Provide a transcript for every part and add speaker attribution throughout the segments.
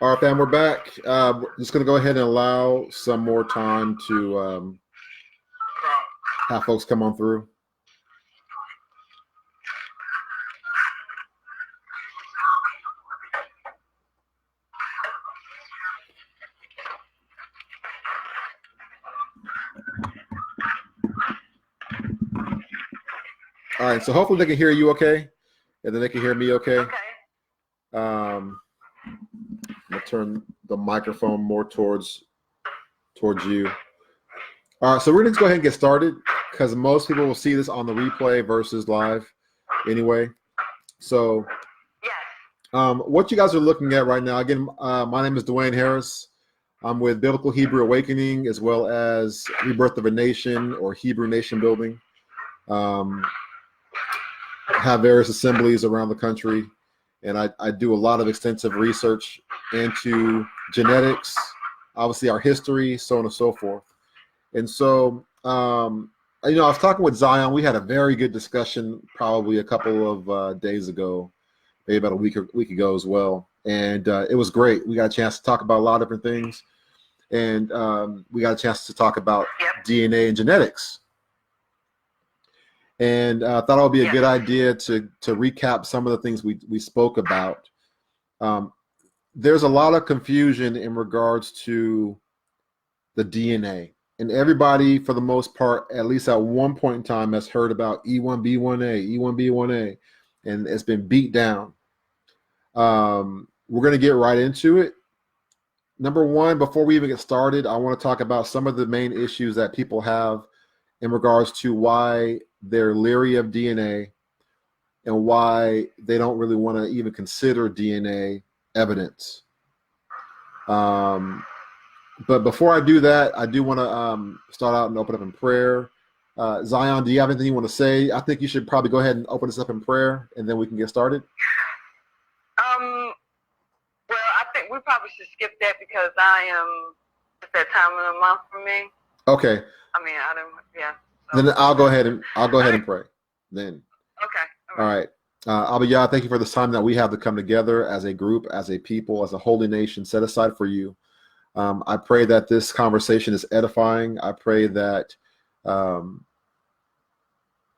Speaker 1: All right, fam, we're back. We're just going to go ahead and allow some more time to have folks come on through. All right, so hopefully they can hear you okay, and then they can hear me okay.
Speaker 2: Okay.
Speaker 1: I'm going to turn the microphone more towards you. All right, so we're going to go ahead and get started because most people will see this on the replay versus live anyway. So
Speaker 2: Yes.
Speaker 1: what you guys are looking at right now, again, my name is Duane Harris. I'm with Biblical Hebrew Awakening as well as Rebirth of a Nation or Hebrew Nation Building. Have various assemblies around the country, and I do a lot of extensive research into genetics, obviously our history, so on and so forth. And so, I was talking with Zion. We had a very good discussion probably a couple of days ago, maybe about a week ago as well. And it was great. We got a chance to talk about a lot of different things. And we got a chance to talk about DNA and genetics. And I thought it would be a good idea to recap some of the things we spoke about. There's a lot of confusion in regards to the DNA. And everybody, for the most part, at least at one point in time, has heard about E1B1A, E1B1A, and it's been beat down. We're going to get right into it. Number one, before we even get started, I want to talk about some of the main issues that people have in regards to why they're leery of DNA and why they don't really want to even consider DNA evidence. But before I do that, I do want to start out and open up in prayer. Zion, do you have anything you want to say? I think you should probably go ahead and open us up in prayer, and then we can get started.
Speaker 2: Well, I think we probably should skip that because it's that time of the month for me.
Speaker 1: Okay.
Speaker 2: I mean, I don't, yeah. So.
Speaker 1: Then I'll go ahead and pray. Then.
Speaker 2: Okay.
Speaker 1: All right. Abba Yah, thank you for this time that we have to come together as a group, as a people, as a holy nation set aside for you. I pray that this conversation is edifying. I pray that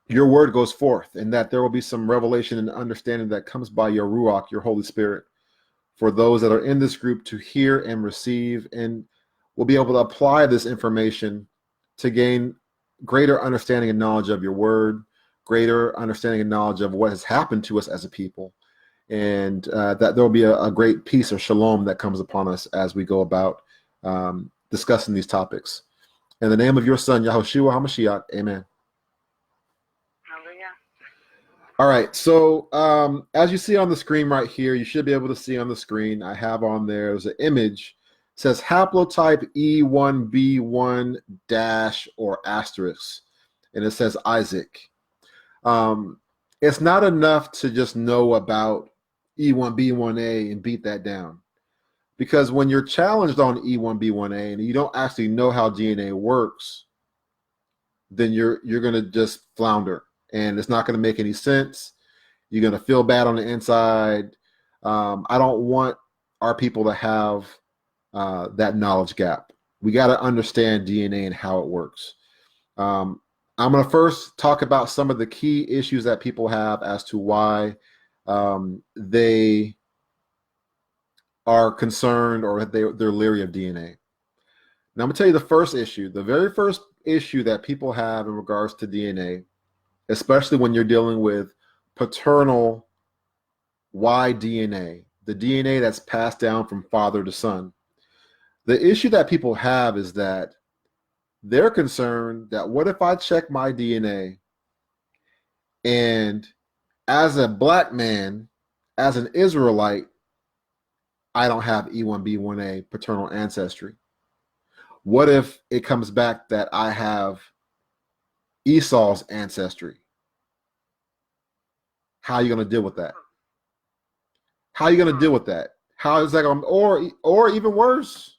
Speaker 1: your word goes forth and that there will be some revelation and understanding that comes by your Ruach, your Holy Spirit, for those that are in this group to hear and receive, and will be able to apply this information to gain greater understanding and knowledge of your word, greater understanding and knowledge of what has happened to us as a people, and that there will be a great peace or shalom that comes upon us as we go about discussing these topics. In the name of your son, Yahushua HaMashiach, amen.
Speaker 2: Hallelujah.
Speaker 1: All right, so as you see on the screen right here, you should be able to see on the screen, I have on there's an image. It says haplotype E1B1 dash or asterisk, and it says Isaac. It's not enough to just know about E1B1A and beat that down. Because when you're challenged on E1B1A and you don't actually know how DNA works, then you're going to just flounder, and it's not going to make any sense. You're going to feel bad on the inside. I don't want our people to have that knowledge gap. We got to understand DNA and how it works. I'm going to first talk about some of the key issues that people have as to why they are concerned or they're leery of DNA. Now, I'm going to tell you the first issue. The very first issue that people have in regards to DNA, especially when you're dealing with paternal Y DNA, the DNA that's passed down from father to son. The issue that people have is that they're concerned that what if I check my DNA and as a black man, as an Israelite, I don't have E1B1A paternal ancestry? What if it comes back that I have Esau's ancestry? How are you going to deal with that? How are you going to deal with that? How is that going to, or even worse?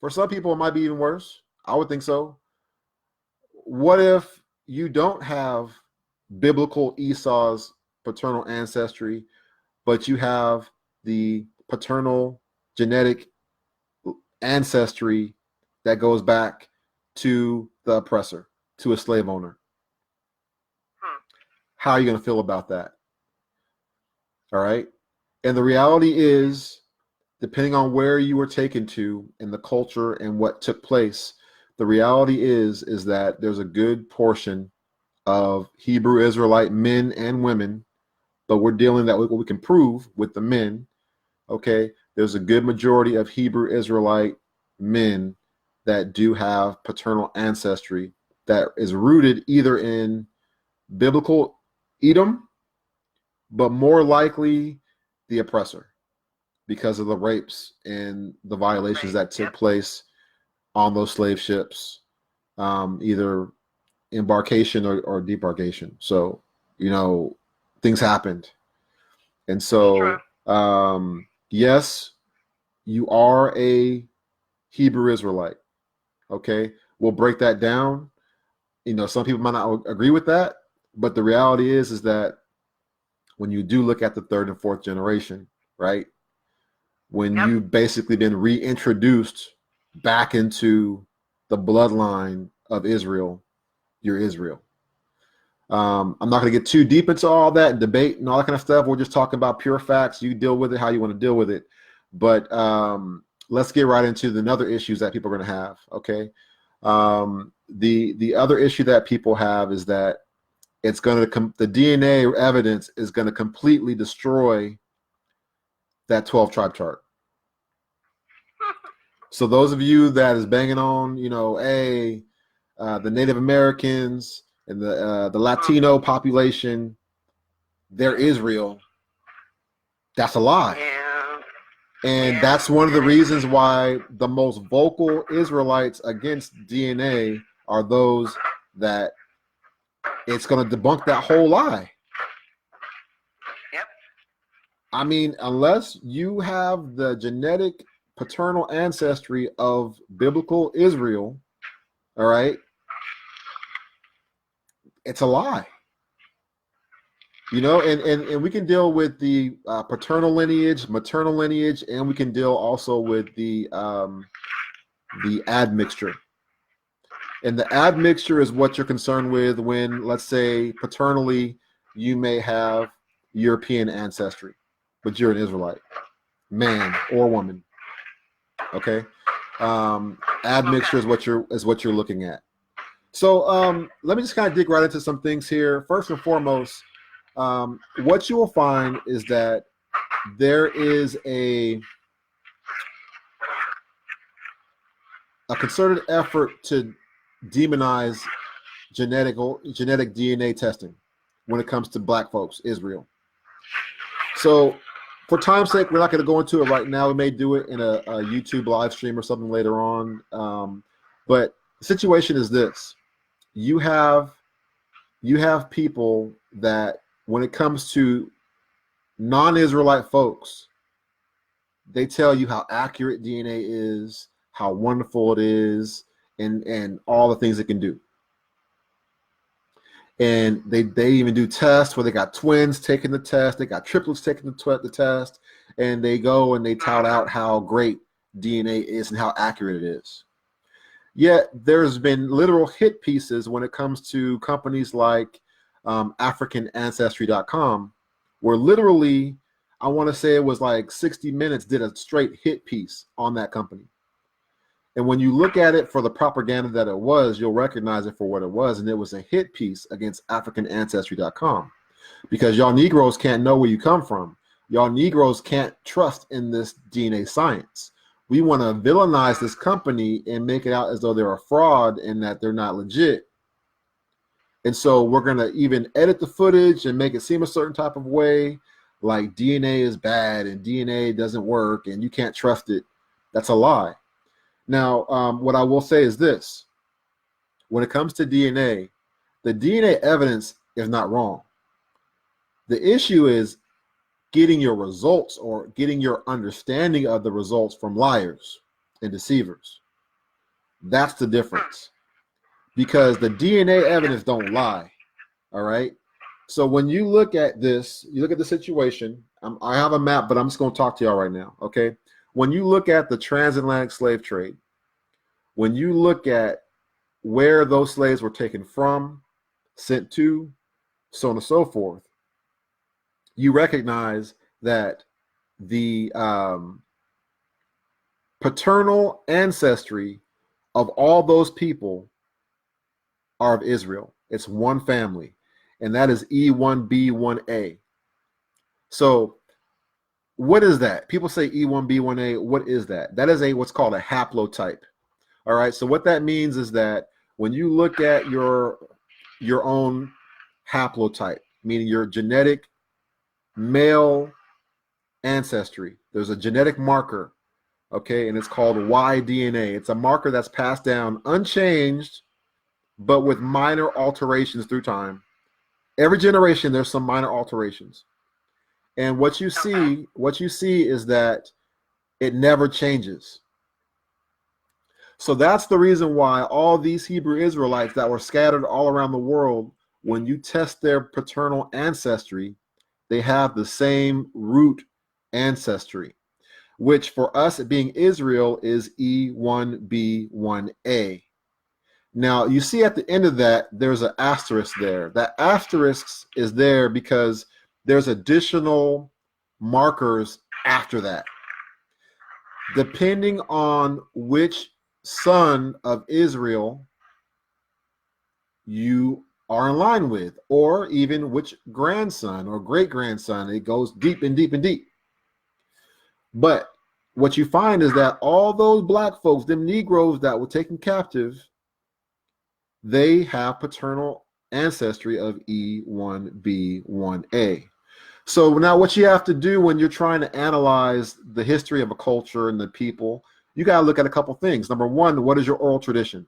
Speaker 1: For some people, it might be even worse. I would think so. What if you don't have biblical Esau's paternal ancestry, but you have the paternal genetic ancestry that goes back to the oppressor, to a slave owner. How are you going to feel about that? All right. And the reality is, depending on where you were taken to in the culture and what took place, the reality is that there's a good portion of Hebrew Israelite men and women, but we're dealing that with what we can prove with the men. Okay. There's a good majority of Hebrew Israelite men that do have paternal ancestry that is rooted either in biblical Edom, but more likely the oppressor, because of the rapes and the violations that took place on those slave ships, either embarkation or debarkation. So, things happened. And so, yes, you are a Hebrew Israelite. Okay. We'll break that down. Some people might not agree with that, but the reality is that when you do look at the third and fourth generation, right? When you've basically been reintroduced back into the bloodline of Israel, you're Israel. I'm not going to get too deep into all that and debate and all that kind of stuff. We're just talking about pure facts. You deal with it how you want to deal with it. But let's get right into the other issues that people are going to have. Okay. The other issue that people have is that it's going to the DNA evidence is going to completely destroy that 12 tribe chart. So those of you that is banging on, the Native Americans and the Latino population, they're Israel. That's a lie. And that's one of the reasons why the most vocal Israelites against DNA are those that it's going to debunk that whole lie. I mean, unless you have the genetic paternal ancestry of biblical Israel, all right, it's a lie. And we can deal with the paternal lineage, maternal lineage, and we can deal also with the admixture. And the admixture is what you're concerned with when, let's say, paternally, you may have European ancestry, but you're an Israelite, man or woman. Okay, admixture is what you're looking at. So let me just kind of dig right into some things here. First and foremost, what you will find is that there is a concerted effort to demonize genetic DNA testing when it comes to black folks, Israel. So for time's sake, we're not going to go into it right now. We may do it in a YouTube live stream or something later on. But the situation is this. You have people that, when it comes to non-Israelite folks, they tell you how accurate DNA is, how wonderful it is, and all the things it can do. And they even do tests where they got twins taking the test, they got triplets taking the test, and they go and they tout out how great DNA is and how accurate it is. Yet there's been literal hit pieces when it comes to companies like AfricanAncestry.com, where literally, I want to say it was like 60 Minutes did a straight hit piece on that company. And when you look at it for the propaganda that it was, you'll recognize it for what it was. And it was a hit piece against AfricanAncestry.com, because y'all Negroes can't know where you come from. Y'all Negroes can't trust in this DNA science. We want to villainize this company and make it out as though they're a fraud and that they're not legit. And so we're going to even edit the footage and make it seem a certain type of way, like DNA is bad and DNA doesn't work and you can't trust it. That's a lie. Now, what I will say is this. When it comes to DNA, the DNA evidence is not wrong. The issue is getting your results or getting your understanding of the results from liars and deceivers. That's the difference. Because the DNA evidence don't lie. All right. So when you look at this, you look at the situation. I have a map, but I'm just going to talk to y'all right now. Okay. when you look at the transatlantic slave trade, when you look at where those slaves were taken from, sent to, so on and so forth, you recognize that the paternal ancestry of all those people are of Israel. It's one family, and that is E1B1A. So what is that? People say E1B1A. What is that? That is what's called a haplotype. All right. So what that means is that when you look at your own haplotype, meaning your genetic male ancestry, there's a genetic marker, okay, and it's called Y-DNA. It's a marker that's passed down unchanged, but with minor alterations through time. Every generation, there's some minor alterations. And what you see is that it never changes. So that's the reason why all these Hebrew Israelites that were scattered all around the world, when you test their paternal ancestry, they have the same root ancestry, which for us being Israel is E1B1A. Now, you see at the end of that, there's an asterisk there. That asterisk is there because there's additional markers after that. Depending on which son of Israel you are in line with, or even which grandson or great-grandson, it goes deep and deep and deep. But what you find is that all those black folks, them Negroes that were taken captive, they have paternal ancestry of E1B1A. So now what you have to do when you're trying to analyze the history of a culture and the people, you got to look at a couple things. Number one, what is your oral tradition?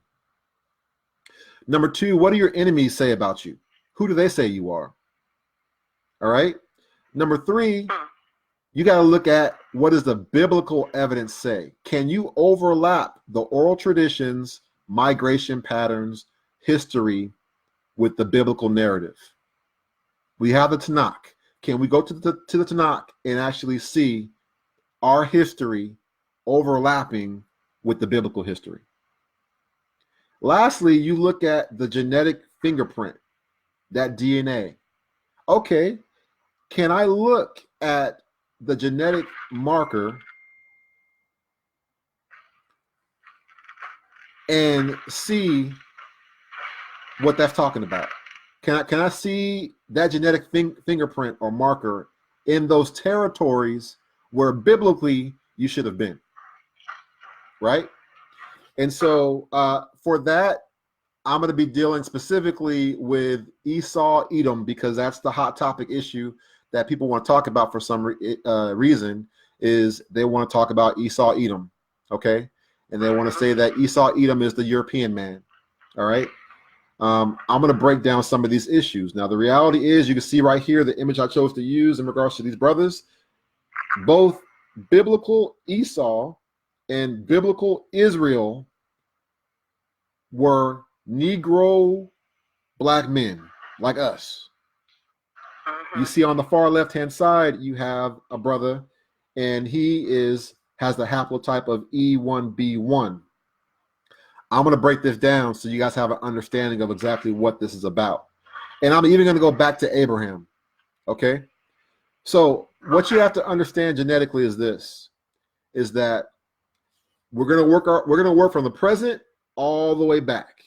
Speaker 1: Number two, what do your enemies say about you? Who do they say you are? All right. Number three, you got to look at what does the biblical evidence say? Can you overlap the oral traditions, migration patterns, history with the biblical narrative? We have the Tanakh. Can we go to the Tanakh and actually see our history overlapping with the biblical history? Lastly, you look at the genetic fingerprint, that DNA. Okay, can I look at the genetic marker and see what that's talking about? Can I see that genetic fingerprint or marker in those territories where biblically you should have been, right? And so for that, I'm going to be dealing specifically with Esau, Edom, because that's the hot topic issue that people want to talk about for some reason, is they want to talk about Esau, Edom, okay? And they want to say that Esau, Edom is the European man, all right? I'm going to break down some of these issues. Now, the reality is, you can see right here the image I chose to use in regards to these brothers. Both biblical Esau and biblical Israel were Negro black men like us. You see on the far left-hand side, you have a brother, and he has the haplotype of E1B1. I'm going to break this down so you guys have an understanding of exactly what this is about. And I'm even going to go back to Abraham. Okay? So what you have to understand genetically is this, is that we're going to work from the present all the way back.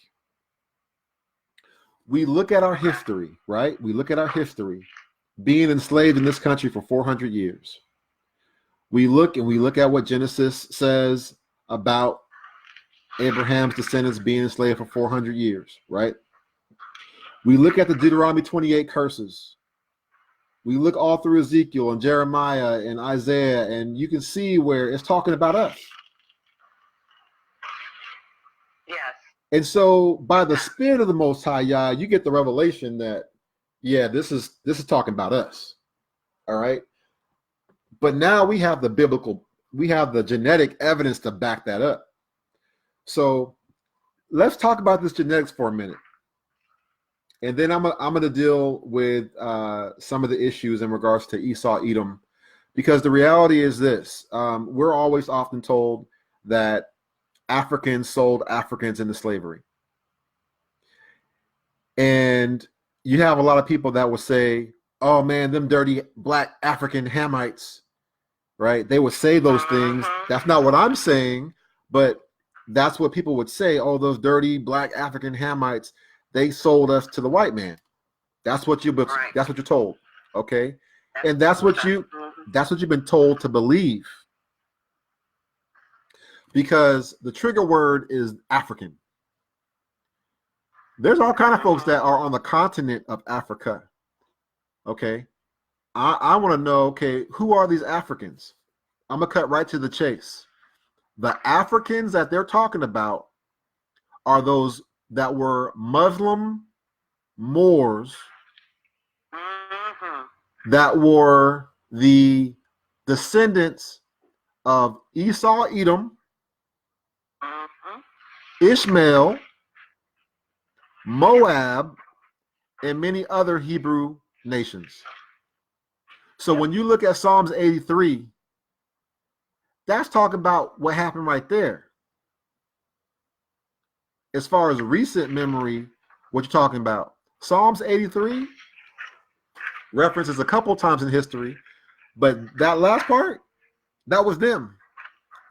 Speaker 1: We look at our history, right? We look at our history being enslaved in this country for 400 years. We look at what Genesis says about Abraham's descendants being enslaved for 400 years, right? We look at the Deuteronomy 28 curses. We look all through Ezekiel and Jeremiah and Isaiah, and you can see where it's talking about us.
Speaker 2: Yes.
Speaker 1: And so by the Spirit of the Most High Yah, you get the revelation that, yeah, this is talking about us. All right. But now we have the genetic evidence to back that up. So let's talk about this genetics for a minute. And then I'm going to deal with some of the issues in regards to Esau, Edom. Because the reality is this: we're always often told that Africans sold Africans into slavery, and you have a lot of people that will say, "Oh man, them dirty black African Hamites." Right? They would say those things. That's not what I'm saying, but that's what people would say. Oh, those dirty black African Hamites, they sold us to the white man. That's what you.
Speaker 2: Right.
Speaker 1: That's what you're told. Okay, and that's what you've been told to believe. Because the trigger word is African. There's all kind of folks that are on the continent of Africa. Okay, I want to know. Okay, who are these Africans? I'm gonna cut right to the chase. The Africans that they're talking about are those that were Muslim Moors that were the descendants of Esau, Edom, Ishmael, Moab, and many other Hebrew nations. So when you look at Psalms 83, that's talking about what happened right there. As far as recent memory, what you're talking about, Psalms 83 references a couple times in history, but that last part, that was them.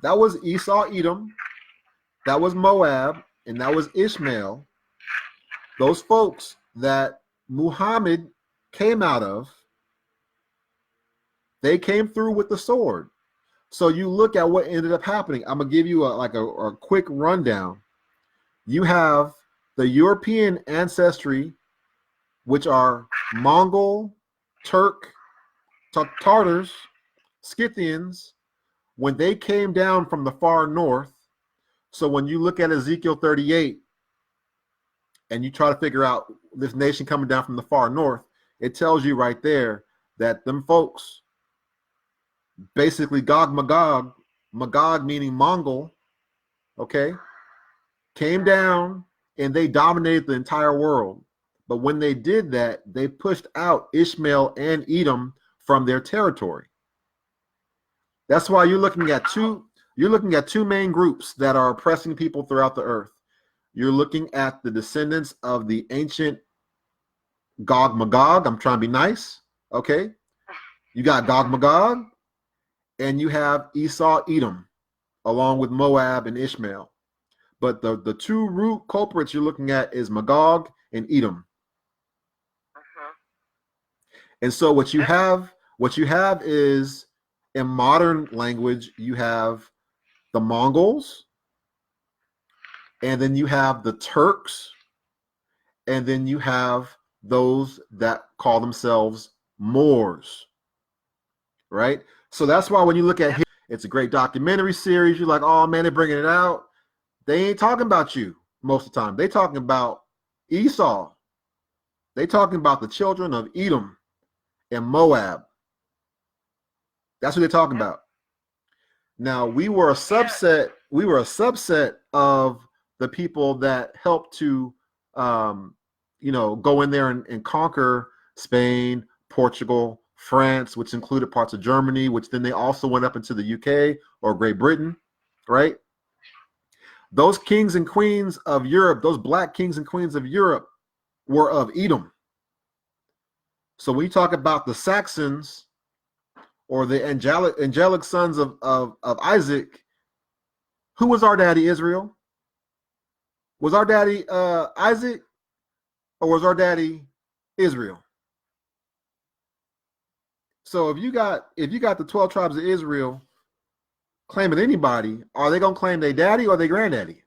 Speaker 1: That was Esau, Edom, that was Moab, and that was Ishmael. Those folks that Muhammad came out of, they came through with the sword. So you look at what ended up happening. I'm gonna give you a quick rundown. You have the European ancestry, which are Mongol, Turk, Tartars, Scythians, when they came down from the far north. So when you look at Ezekiel 38 and you try to figure out this nation coming down from the far north, it tells you right there that them folks, basically Gog Magog, Magog meaning Mongol, okay, came down and they dominated the entire world. But when they did that, they pushed out Ishmael and Edom from their territory. That's why you're looking at two main groups that are oppressing people throughout the earth. You're looking at the descendants of the ancient Gog Magog. I'm trying to be nice, okay? You got Gog Magog, and you have Esau, Edom, along with Moab and Ishmael. But the two root culprits you're looking at is Magog and Edom. And so what you have is, in modern language, you have the Mongols, and then you have the Turks, and then you have those that call themselves Moors, right? So that's why when you look at here, it's a great documentary series. You're like, oh man, they're bringing it out. They ain't talking about you most of the time. They talking about Esau. They talking about the children of Edom and Moab. That's what they're talking about. Now, we were a subset of the people that helped to go in there and conquer Spain, Portugal, France, which included parts of Germany, which then they also went up into the UK or Great Britain, right? Those kings and queens of Europe, those black kings and queens of Europe, were of Edom. So when you talk about the Saxons or the angelic sons of Isaac, who was our daddy, Israel? Was our daddy Isaac, or was our daddy Israel? So if you got the 12 tribes of Israel claiming anybody, are they gonna claim their daddy or their granddaddy?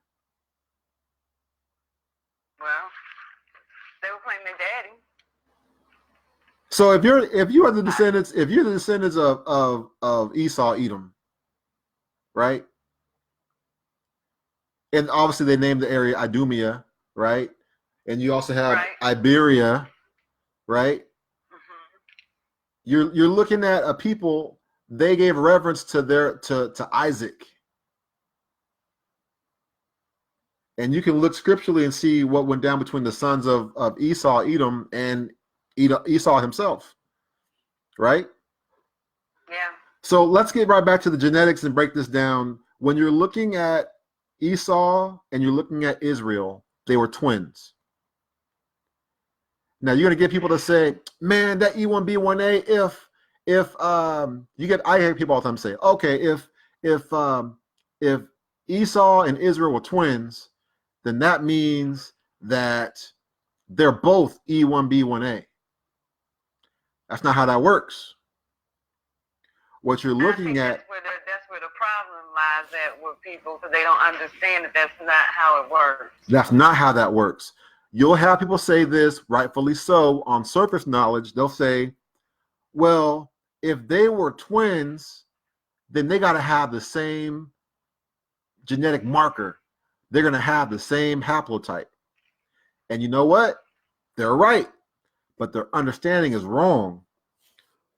Speaker 2: Well, they will claim their daddy.
Speaker 1: So if you are the descendants, of Esau, Edom, right? And obviously they named the area Idumea, right? And you also have Iberia, right? Mm-hmm. You're looking at a people, they gave reverence to Isaac. And you can look scripturally and see what went down between the sons of Esau, Edom, and Esau himself, right?
Speaker 2: Yeah.
Speaker 1: So let's get right back to the genetics and break this down. When you're looking at Esau and you're looking at Israel, they were twins. Now you're gonna get people to say, "Man, that E1B1A." If I hear people all the time say, "Okay, if Esau and Israel were twins, then that means that they're both E1B1A." That's not how that works. What you're looking at,
Speaker 2: that's where the problem lies at with people, because they don't understand that that's not how it works.
Speaker 1: That's not how that works. You'll have people say this, rightfully so, on surface knowledge. They'll say, well, if they were twins, then they got to have the same genetic marker. They're going to have the same haplotype. And you know what? They're right, but their understanding is wrong.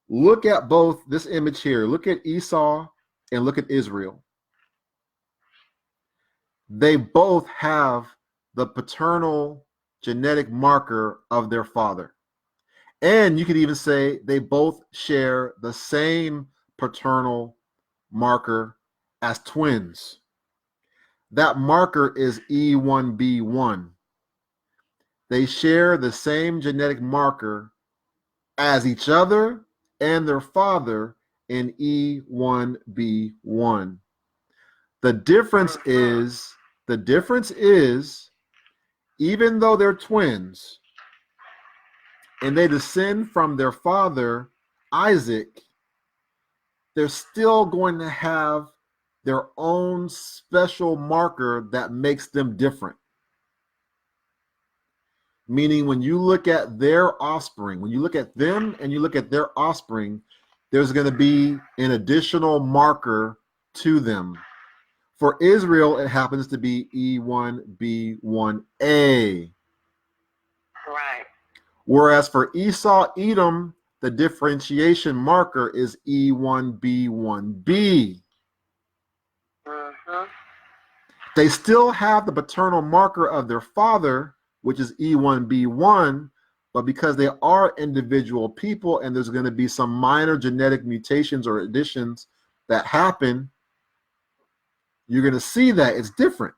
Speaker 1: Look at both this image here. Look at Esau and look at Israel. They both have the paternal genetic marker of their father. And you could even say they both share the same paternal marker as twins. That marker is E1B1. They share the same genetic marker as each other and their father in E1B1. The difference is, even though they're twins and they descend from their father, Isaac, they're still going to have their own special marker that makes them different. Meaning when you look at their offspring, when you look at them and you look at their offspring, there's going to be an additional marker to them. For Israel, it happens to be E1B1A.
Speaker 2: Right.
Speaker 1: Whereas for Esau, Edom, the differentiation marker is E1B1B. They still have the paternal marker of their father, which is E1B1, but because they are individual people and there's going to be some minor genetic mutations or additions that happen, you're going to see that it's different.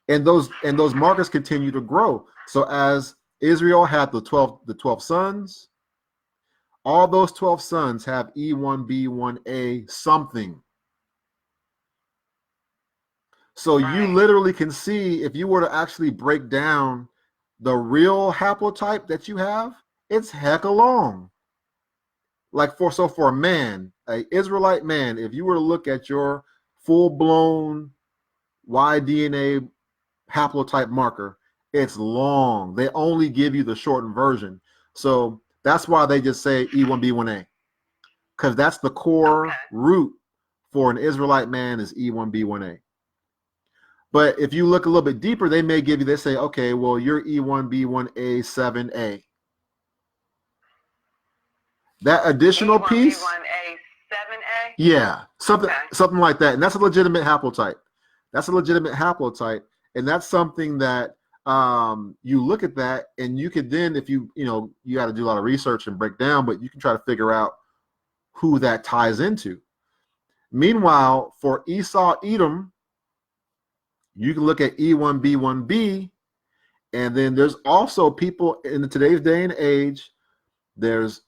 Speaker 1: And those markers continue to grow. So as Israel had the 12 sons, all those 12 sons have E1B1A something. So you literally can see, if you were to actually break down the real haplotype that you have, it's hecka long. Like for a man, an Israelite man, if you were to look at your full-blown Y-DNA haplotype marker, it's long. They only give you the shortened version. So that's why they just say E1B1A, because that's the core root for an Israelite man is E1B1A. But if you look a little bit deeper, they may give you, they say, okay, well, you're E1B1A7A. That additional piece,
Speaker 2: E1B1A7A?
Speaker 1: yeah, something like that. And that's a legitimate haplotype. That's a legitimate haplotype. And that's something that you look at that, and you could then, if you got to do a lot of research and break down, but you can try to figure out who that ties into. Meanwhile, for Esau, Edom, you can look at E1B1B, and then there's also people in today's day and age, there's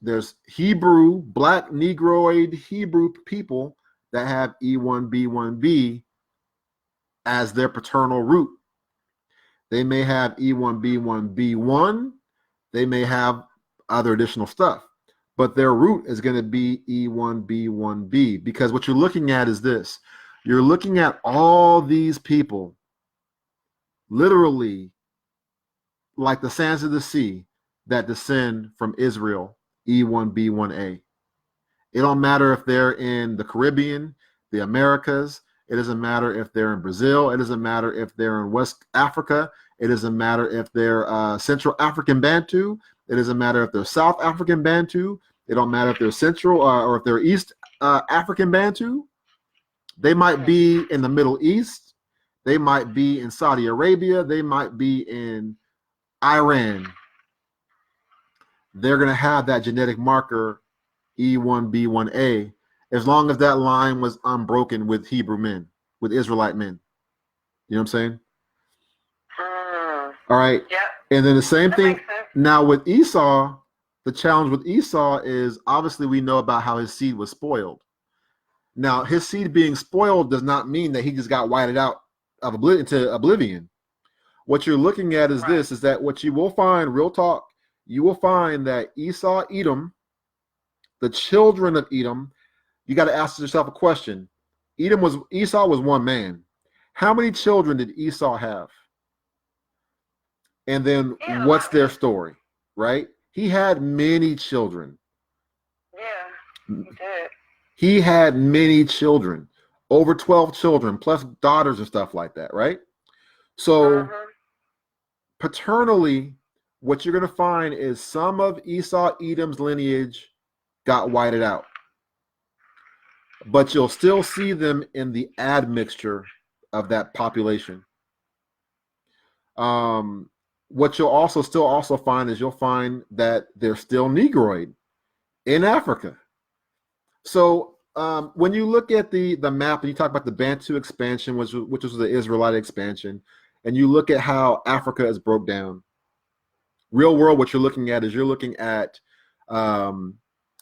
Speaker 1: Hebrew, black Negroid Hebrew people that have E1B1B as their paternal root. They may have E1B1B1, they may have other additional stuff, but their root is going to be E1B1B, because what you're looking at is this. You're looking at all these people, literally like the sands of the sea, that descend from Israel, E1B1A. It don't matter if they're in the Caribbean, the Americas. It doesn't matter if they're in Brazil. It doesn't matter if they're in West Africa. It doesn't matter if they're Central African Bantu. It doesn't matter if they're South African Bantu. It don't matter if they're Central or if they're East African Bantu. They might be in the Middle East. They might be in Saudi Arabia. They might be in Iran. They're going to have that genetic marker E1B1A. as long as that line was unbroken with Hebrew men, with Israelite men. You know what I'm saying? All right.
Speaker 2: Yep.
Speaker 1: And then the same
Speaker 2: That
Speaker 1: thing
Speaker 2: makes sense.
Speaker 1: now with Esau. The challenge with Esau is obviously we know about how his seed was spoiled. Now, his seed being spoiled does not mean that he just got whited out of into oblivion. What you're looking at is this, is that what you will find, real talk, you will find that Esau, Edom, the children of Edom, you got to ask yourself a question. Esau was one man. How many children did Esau have? And then what's their story, right? He had many children.
Speaker 2: Yeah, he did.
Speaker 1: He had many children, over 12 children, plus daughters and stuff like that, right? So paternally, what you're going to find is some of Esau, Edom's lineage got whited out. But you'll still see them in the admixture of that population. What you'll also find is you'll find that they're still Negroid in Africa. So when you look at the map and you talk about the Bantu expansion, which was the Israelite expansion, and you look at how Africa is broke down, real world, what you're looking at is you're looking at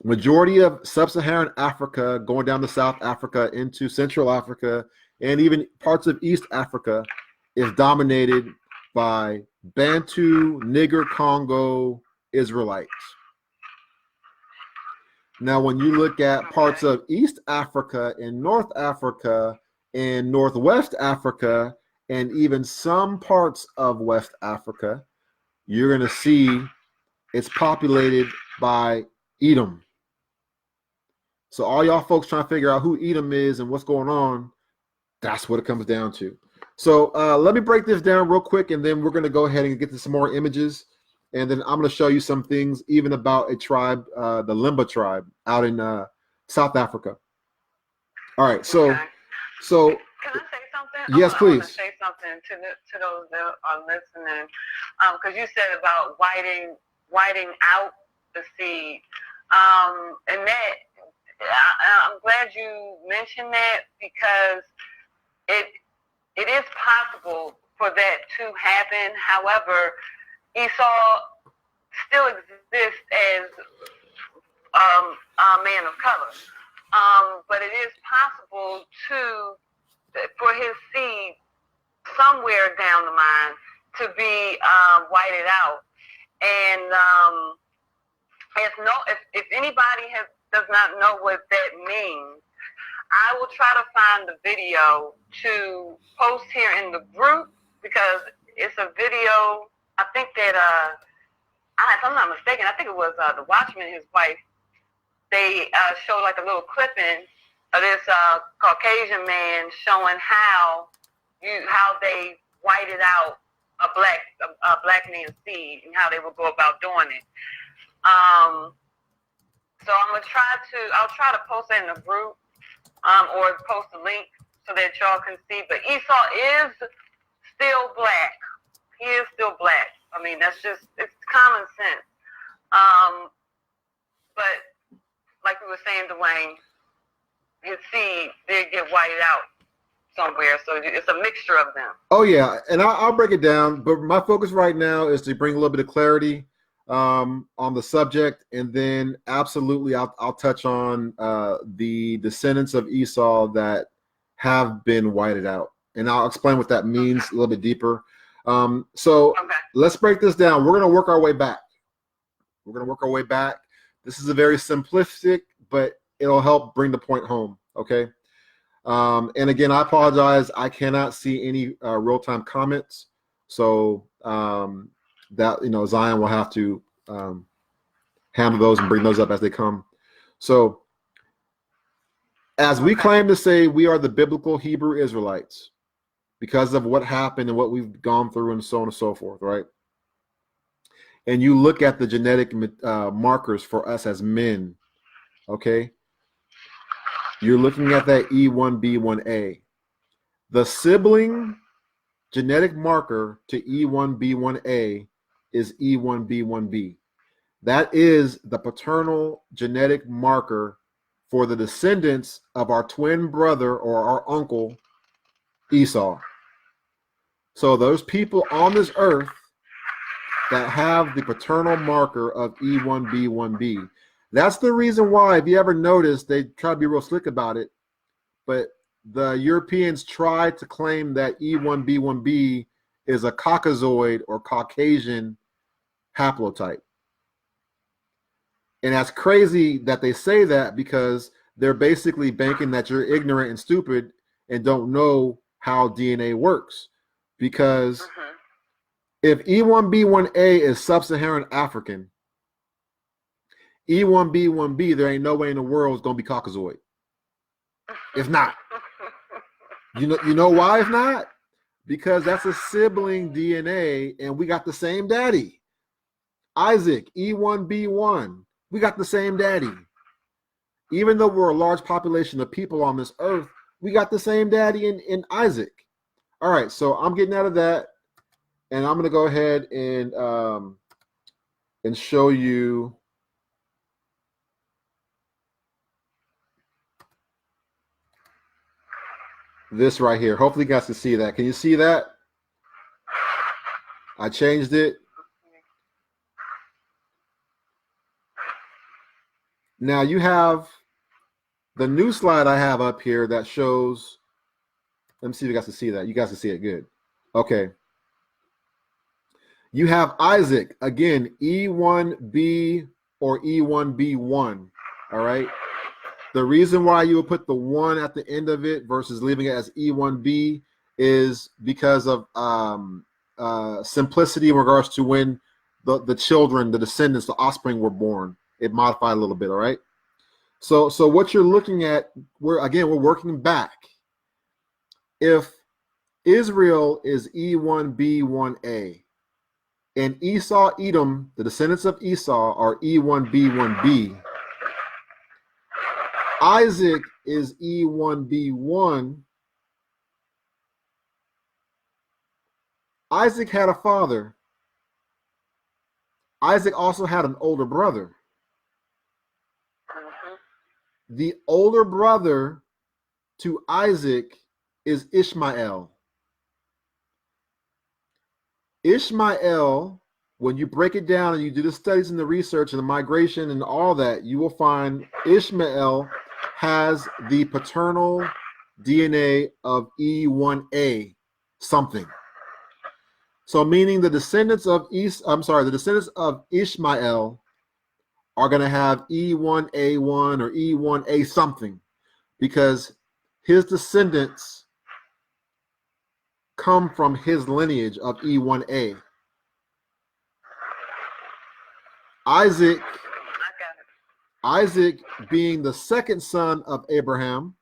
Speaker 1: majority of sub-Saharan Africa going down to South Africa into Central Africa, and even parts of East Africa is dominated by Bantu, Niger, Congo, Israelites. Now, when you look at parts of East Africa and North Africa and Northwest Africa and even some parts of West Africa, you're going to see it's populated by Edom. So all y'all folks trying to figure out who Edom is and what's going on, that's what it comes down to. So let me break this down real quick, and then we're going to go ahead and get to some more images. And then I'm going to show you some things even about a tribe, the Limba tribe out in South Africa. All right, so
Speaker 2: Can I say something?
Speaker 1: Yes, please.
Speaker 2: I want to say something to those that are listening, because you said about whiting out the seed, and that I'm glad you mentioned that, because it is possible for that to happen. However, Esau still exists as a man of color, but it is possible for his seed somewhere down the line to be whited out. And if anybody does not know what that means, I will try to find the video to post here in the group, because it's a video. I think that if I'm not mistaken, I think it was the Watchman and his wife. They showed like a little clipping of this Caucasian man showing how they whited out a black man's seed and how they would go about doing it. So I'll try to post it in the group, or post a link so that y'all can see. But Esau is still black. He is still black. I mean, it's common sense. But like we were saying, Duane, his seed did get whited out somewhere, so it's a mixture of them.
Speaker 1: Oh yeah, and I'll break it down, but my focus right now is to bring a little bit of clarity on the subject, and then absolutely I'll touch on the descendants of Esau that have been whited out, and I'll explain what that means a little bit deeper. So let's break this down. We're going to work our way back. This is a very simplistic, but it'll help bring the point home. Okay. And again, I apologize. I cannot see any real-time comments. So that, Zion will have to handle those and bring those up as they come. So as we claim to say we are the biblical Hebrew Israelites because of what happened and what we've gone through and so on and so forth, right? And you look at the genetic markers for us as men, okay? You're looking at that E1B1A. The sibling genetic marker to E1B1A is E1B1B. That is the paternal genetic marker for the descendants of our twin brother or our uncle Esau. So those people on this earth that have the paternal marker of E1B1B. That's the reason why, if you ever notice, they try to be real slick about it, but the Europeans tried to claim that E1B1B is a Caucasoid or Caucasian haplotype. And that's crazy that they say that, because they're basically banking that you're ignorant and stupid and don't know how DNA works. Because if E1B1A is sub-Saharan African, E1B1B, there ain't no way in the world it's going to be Caucasoid. It's not. You know why it's not? Because that's a sibling DNA, and we got the same daddy. Isaac, E1B1, we got the same daddy. Even though we're a large population of people on this earth, we got the same daddy in Isaac. All right, so I'm getting out of that, and I'm going to go ahead and show you this right here. Hopefully you guys can see that. Can you see that? I changed it. Now you have the new slide I have up here that shows, let me see if you guys can see that. You guys can see it good. Okay. You have Isaac, again, E1B or E1B1, all right? The reason why you would put the 1 at the end of it versus leaving it as E1B is because of simplicity in regards to when the children, the descendants, the offspring were born. It modified a little bit, all right? So what you're looking at, we're working back. If Israel is E1B1A and Esau, Edom, the descendants of Esau, are E1B1B, Isaac is E1B1. Isaac had a father. Isaac also had an older brother. The older brother to Isaac is Ishmael. Ishmael, when you break it down and you do the studies and the research and the migration and all that, you will find Ishmael has the paternal DNA of E1A something. So meaning the descendants of Ishmael are going to have E1A1 or E1A something, because his descendants come from his lineage of E1A. Isaac, being the second son of Abraham,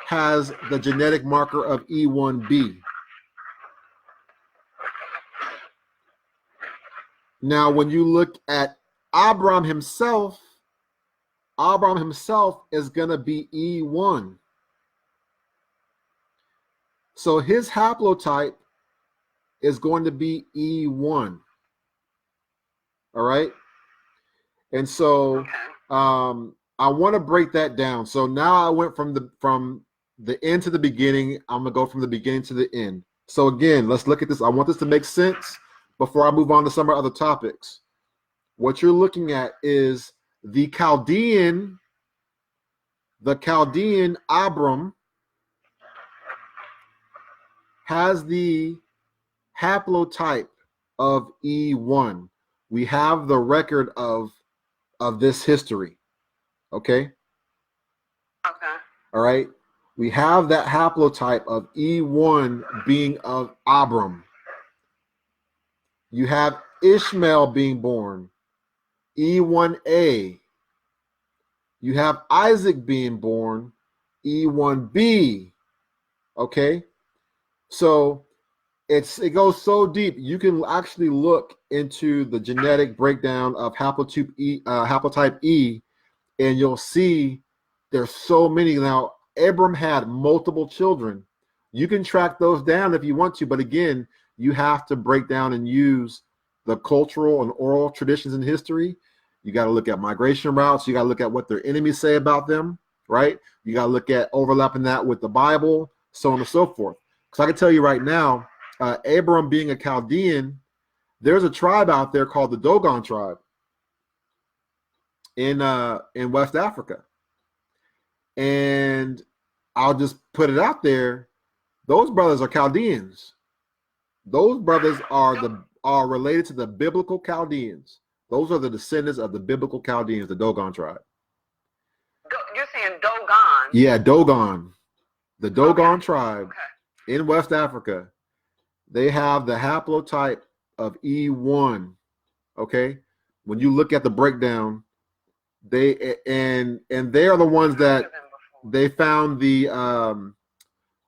Speaker 1: has the genetic marker of E1B. Now, when you look at Abram himself is going to be E1. So his haplotype is going to be E1. All right. And so I want to break that down. So now I went from the end to the beginning. I'm going to go from the beginning to the end. So again, let's look at this. I want this to make sense before I move on to some other topics. What you're looking at is the Chaldean Abram has the haplotype of E1. We have the record of this history. Okay?
Speaker 2: Okay.
Speaker 1: All right? We have that haplotype of E1 being of Abram. You have Ishmael being born, E1A. You have Isaac being born, E1B. Okay? So it goes so deep. You can actually look into the genetic breakdown of haplotype E, and you'll see there's so many. Now, Abram had multiple children. You can track those down if you want to, but again, you have to break down and use the cultural and oral traditions and history. You got to look at migration routes. You got to look at what their enemies say about them, right? You got to look at overlapping that with the Bible, so on and so forth. Because I can tell you right now, Abram being a Chaldean, there's a tribe out there called the Dogon tribe in West Africa. And I'll just put it out there, those brothers are Chaldeans. Those brothers are related to the biblical Chaldeans. Those are the descendants of the biblical Chaldeans, the Dogon tribe.
Speaker 2: You're saying Dogon?
Speaker 1: Yeah, Dogon. The Dogon tribe in West Africa. They have the haplotype of E1. Okay? When you look at the breakdown, they are the ones that they found the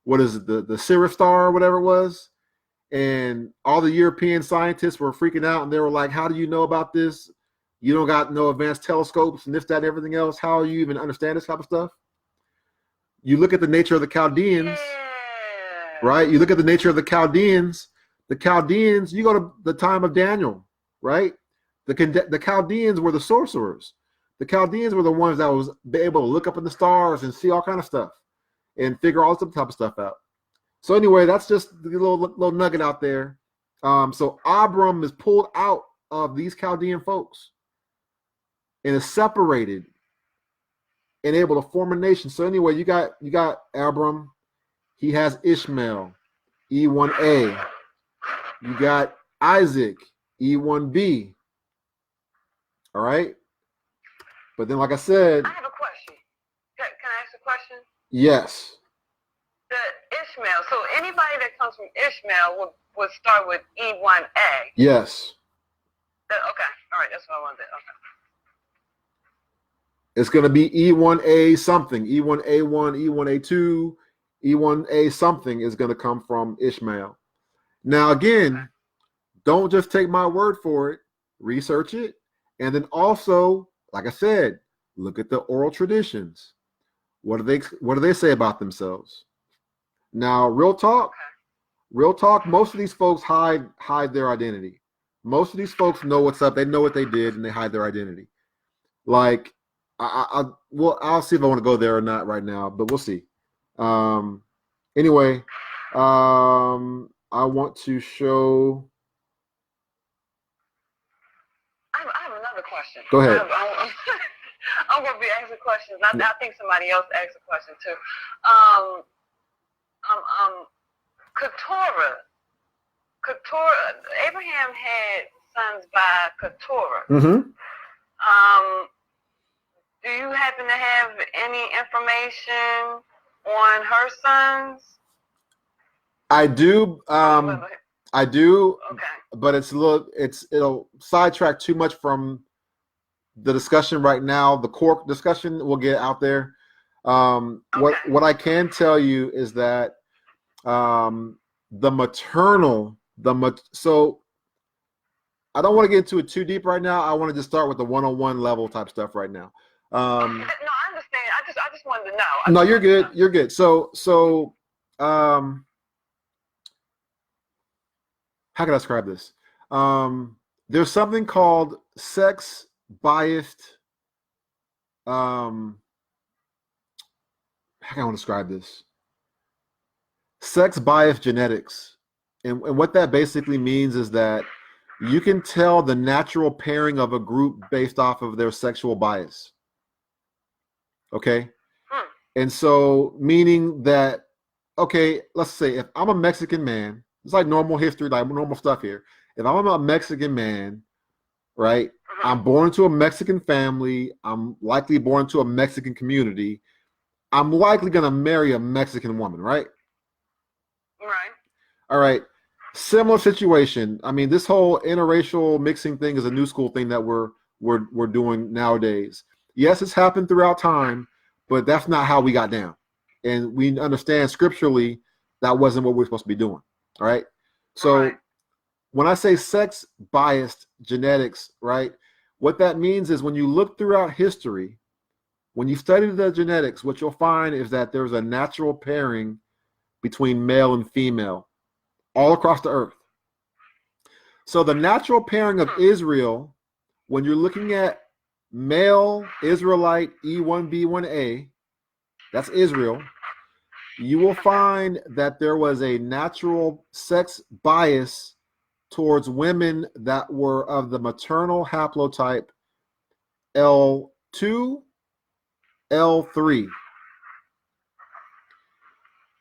Speaker 1: what is it, the Sirius star or whatever it was. And all the European scientists were freaking out, and they were like, how do you know about this? You don't got no advanced telescopes and this, that, and everything else. How do you even understand this type of stuff? You look at the nature of the Chaldeans, right? You look at the nature of the Chaldeans. The Chaldeans, you go to the time of Daniel, right? The Chaldeans were the sorcerers. The Chaldeans were the ones that was able to look up in the stars and see all kind of stuff and figure all this type of stuff out. So anyway, that's just the little nugget out there. So Abram is pulled out of these Chaldean folks and is separated and able to form a nation. So anyway, you got Abram. He has Ishmael, E1A. You got Isaac, E1B. All right. But then, like I said,
Speaker 2: I have a question. Can I ask a question?
Speaker 1: Yes.
Speaker 2: The Ishmael. So anybody that comes from Ishmael would start with E1A.
Speaker 1: Yes.
Speaker 2: Okay. All right. That's what I wanted. Okay.
Speaker 1: It's going to be E1A something, E1A1, E1A2, E1A something is going to come from Ishmael. Now, again, don't just take my word for it. Research it. And then also, like I said, look at the oral traditions. What do they say about themselves? Now, real talk, most of these folks hide their identity. Most of these folks know what's up. They know what they did, and they hide their identity. Like, I'll see if I want to go there or not right now, but we'll see. Anyway, I want to show.
Speaker 2: I have another question.
Speaker 1: Go ahead.
Speaker 2: I'm going to be asking questions. I think somebody else asked a question too. Keturah. Abraham had sons by Keturah.
Speaker 1: Mm-hmm.
Speaker 2: Do you happen to have any information on her sons?
Speaker 1: I do. I do.
Speaker 2: Okay.
Speaker 1: But it'll sidetrack too much from the discussion right now. The core discussion we'll get out there. What I can tell you is that so I don't want to get into it too deep right now. I want to just start with the 101 level type stuff right now.
Speaker 2: No, I understand. I just wanted to know.
Speaker 1: No, you're good. You're good. So how can I describe this? There's something called sex biased. How can I describe this? Sex biased genetics, and what that basically means is that you can tell the natural pairing of a group based off of their sexual bias. Okay, and so meaning that, okay, let's say if I'm a Mexican man. It's like normal history, like normal stuff here. If I'm a Mexican man, right, I'm born into a Mexican family, I'm likely born into a Mexican community, I'm likely going to marry a Mexican woman, right?
Speaker 2: Right.
Speaker 1: All right. Similar situation. I mean, this whole interracial mixing thing is a new school thing that we're doing nowadays. Yes, it's happened throughout time, but that's not how we got down. And we understand scripturally that wasn't what we're supposed to be doing. All right. So when I say sex biased genetics, right, what that means is when you look throughout history, when you study the genetics, what you'll find is that there's a natural pairing between male and female all across the earth. So the natural pairing of Israel, when you're looking at male Israelite E1B1A, that's Israel, you will find that there was a natural sex bias towards women that were of the maternal haplotype L2, L3.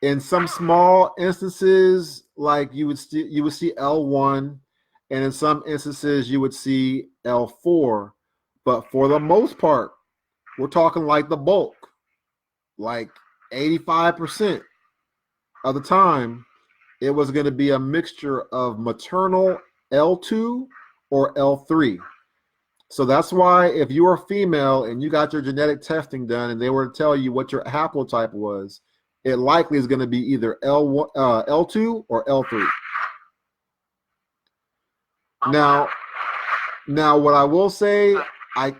Speaker 1: In some small instances, like you would see L1, and in some instances you would see L4. But for the most part, we're talking like the bulk, like 85% of the time, it was going to be a mixture of maternal L2 or L3. So that's why if you are female and you got your genetic testing done and they were to tell you what your haplotype was, it likely is going to be either L1, L2 or L3. Now, what I will say, I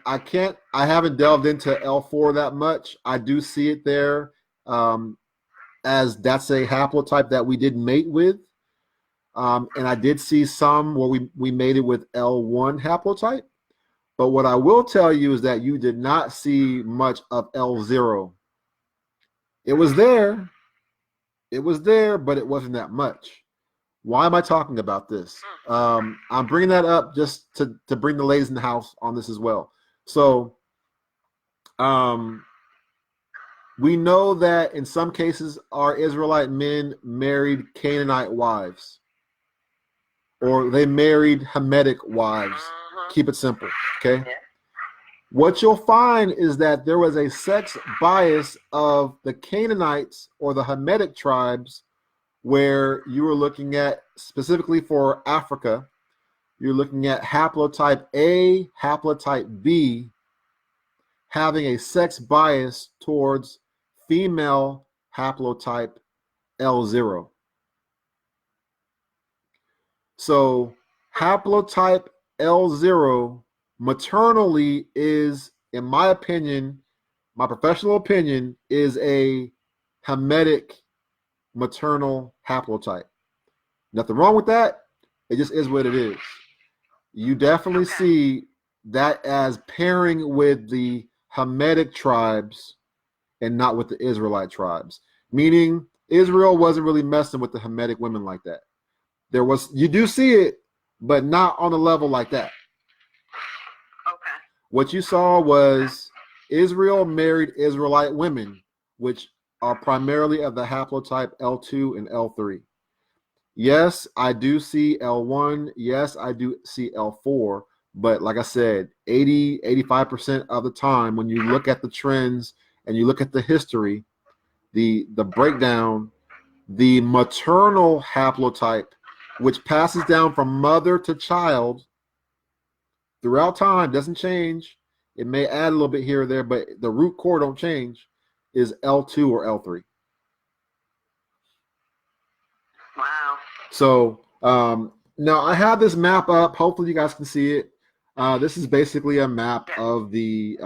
Speaker 1: haven't delved into L4 that much. I do see it there as that's a haplotype that we did mate with. And I did see some where we mated with L1 haplotype. But what I will tell you is that you did not see much of L0. It was there. It was there, but it wasn't that much. Why am I talking about this? I'm bringing that up just to bring the ladies in the house on this as well. So we know that in some cases our Israelite men married Canaanite wives, or they married Hamitic wives. Keep it simple, okay? Yeah. What you'll find is that there was a sex bias of the Canaanites or the Hamitic tribes, where you were looking at, specifically for Africa, you're looking at haplotype A, haplotype B, having a sex bias towards female haplotype L0. So haplotype L0 maternally is, in my opinion, my professional opinion, is a Hamitic maternal haplotype. Nothing wrong with that. It just is what it is. You definitely see that as pairing with the Hamitic tribes and not with the Israelite tribes. Meaning Israel wasn't really messing with the Hamitic women like that. You do see it, but not on a level like that.
Speaker 2: Okay.
Speaker 1: What you saw was Israel married Israelite women, which are primarily of the haplotype L2 and L3. Yes, I do see L1. Yes, I do see L4. But like I said, 85% of the time, when you look at the trends and you look at the history, the breakdown, the maternal haplotype, which passes down from mother to child throughout time, doesn't change. It may add a little bit here or there, but the root core don't change, is L2 or L3.
Speaker 2: Wow.
Speaker 1: So now I have this map up. Hopefully you guys can see it. This is basically a map of the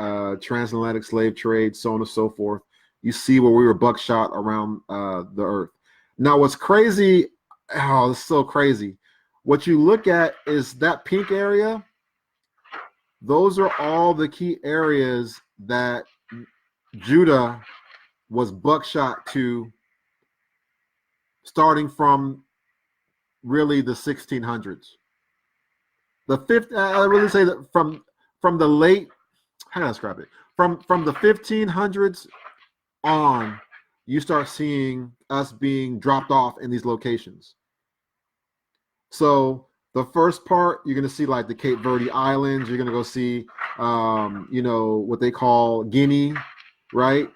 Speaker 1: transatlantic slave trade, so on and so forth. You see where we were buckshot around the earth. Now what's crazy, this is so crazy. What you look at is that pink area. Those are all the key areas that Judah was buckshot to, starting from really the 1600s. The fifth, I really say that from the late, how do I describe it? From the 1500s on, you start seeing us being dropped off in these locations. So the first part, you're going to see like the Cape Verde Islands. You're going to go see, what they call Guinea, right?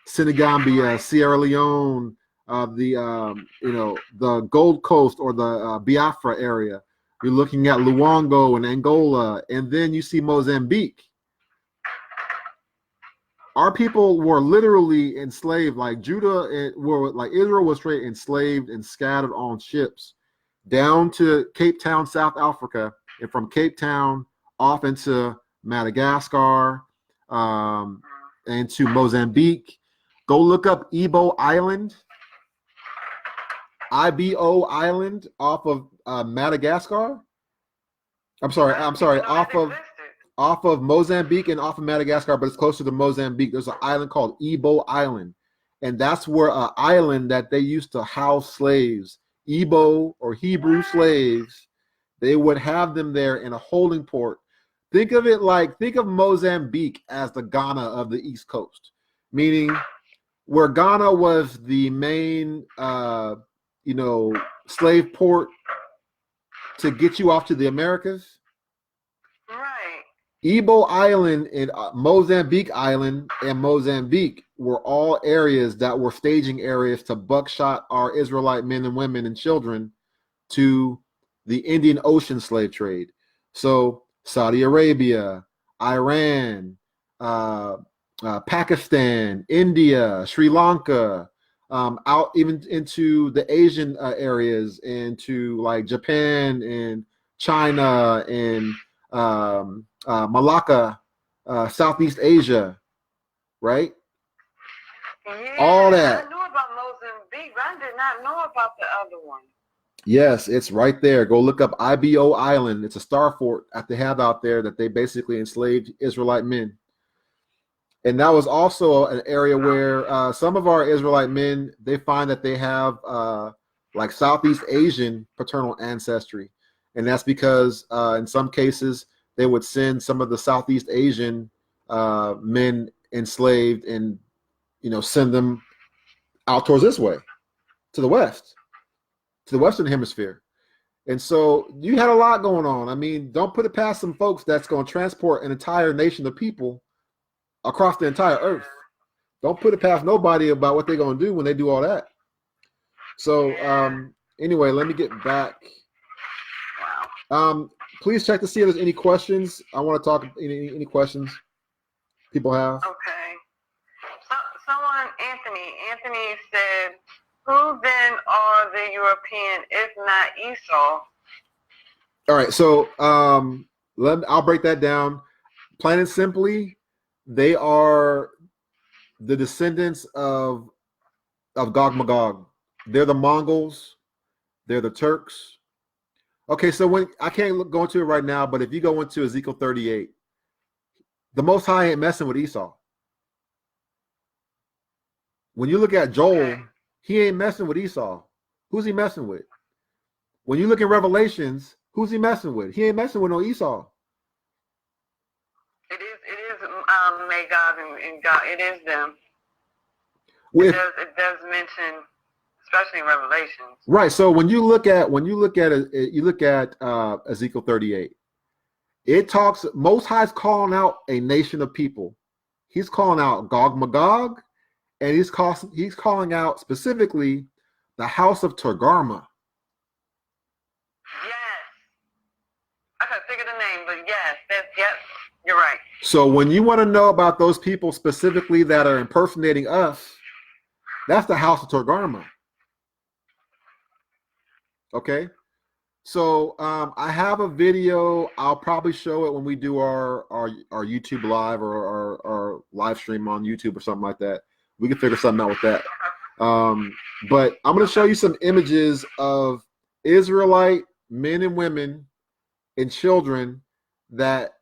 Speaker 1: Senegambia, Sierra Leone, the Gold Coast or the Biafra area. You're looking at Luongo and Angola, and then you see Mozambique. Our people were literally enslaved, like Israel was straight enslaved and scattered on ships down to Cape Town, South Africa, and from Cape Town off into Madagascar, and to Mozambique. Go look up Ibo Island, IBO Island off of Madagascar. I'm sorry, off of off of Mozambique and off of Madagascar, but it's closer to Mozambique. There's an island called Ebo Island, and that's where an island that they used to house slaves, Ebo or Hebrew slaves. They would have them there in a holding port. Think of Mozambique as the Ghana of the East Coast, meaning where Ghana was the main, slave port to get you off to the Americas.
Speaker 2: Right.
Speaker 1: Ebo Island and Mozambique Island and Mozambique were all areas that were staging areas to buckshot our Israelite men and women and children to the Indian Ocean slave trade. So Saudi Arabia, Iran, Pakistan, India, Sri Lanka, out even into the Asian areas, into like Japan and China and Malacca, Southeast Asia, right?
Speaker 2: Yeah,
Speaker 1: all that.
Speaker 2: I knew about Mozambique, but I did not know about the other one.
Speaker 1: Yes, it's right there. Go look up IBO Island. It's a star fort that they have out there that they basically enslaved Israelite men. And that was also an area where some of our Israelite men, they find that they have like Southeast Asian paternal ancestry. And that's because in some cases, they would send some of the Southeast Asian men enslaved and, send them out towards this way, to the west, to the Western Hemisphere. And so you had a lot going on. I mean, don't put it past some folks that's going to transport an entire nation of people across the entire earth. Don't put it past nobody about what they're going to do when they do all that. So anyway, let me get back. Please check to see if there's any questions. I want to talk any questions people have.
Speaker 2: Okay. Someone, Anthony said, who then are the European, if not Esau?
Speaker 1: All right, so I'll break that down. Plain and simply, they are the descendants of Gog Magog. They're the Mongols. They're the Turks. Okay, so when I can't go into it right now, but if you go into Ezekiel 38, the Most High ain't messing with Esau. When you look at Joel, he ain't messing with Esau. Who's he messing with? When you look at Revelations, who's he messing with? He ain't messing with no Esau.
Speaker 2: It is Magog and God. It is them. It does mention, especially in Revelations.
Speaker 1: Right. So when you look at Ezekiel 38, it talks. Most High's calling out a nation of people. He's calling out Gog Magog, and he's calling out specifically the house of Togarmah.
Speaker 2: Yes. I couldn't think of the name, but yes, you're right.
Speaker 1: So when you want to know about those people specifically that are impersonating us, that's the house of Togarmah. Okay. So I have a video. I'll probably show it when we do our YouTube live or our live stream on YouTube or something like that. We can figure something out with that. But I'm going to show you some images of Israelite men and women and children that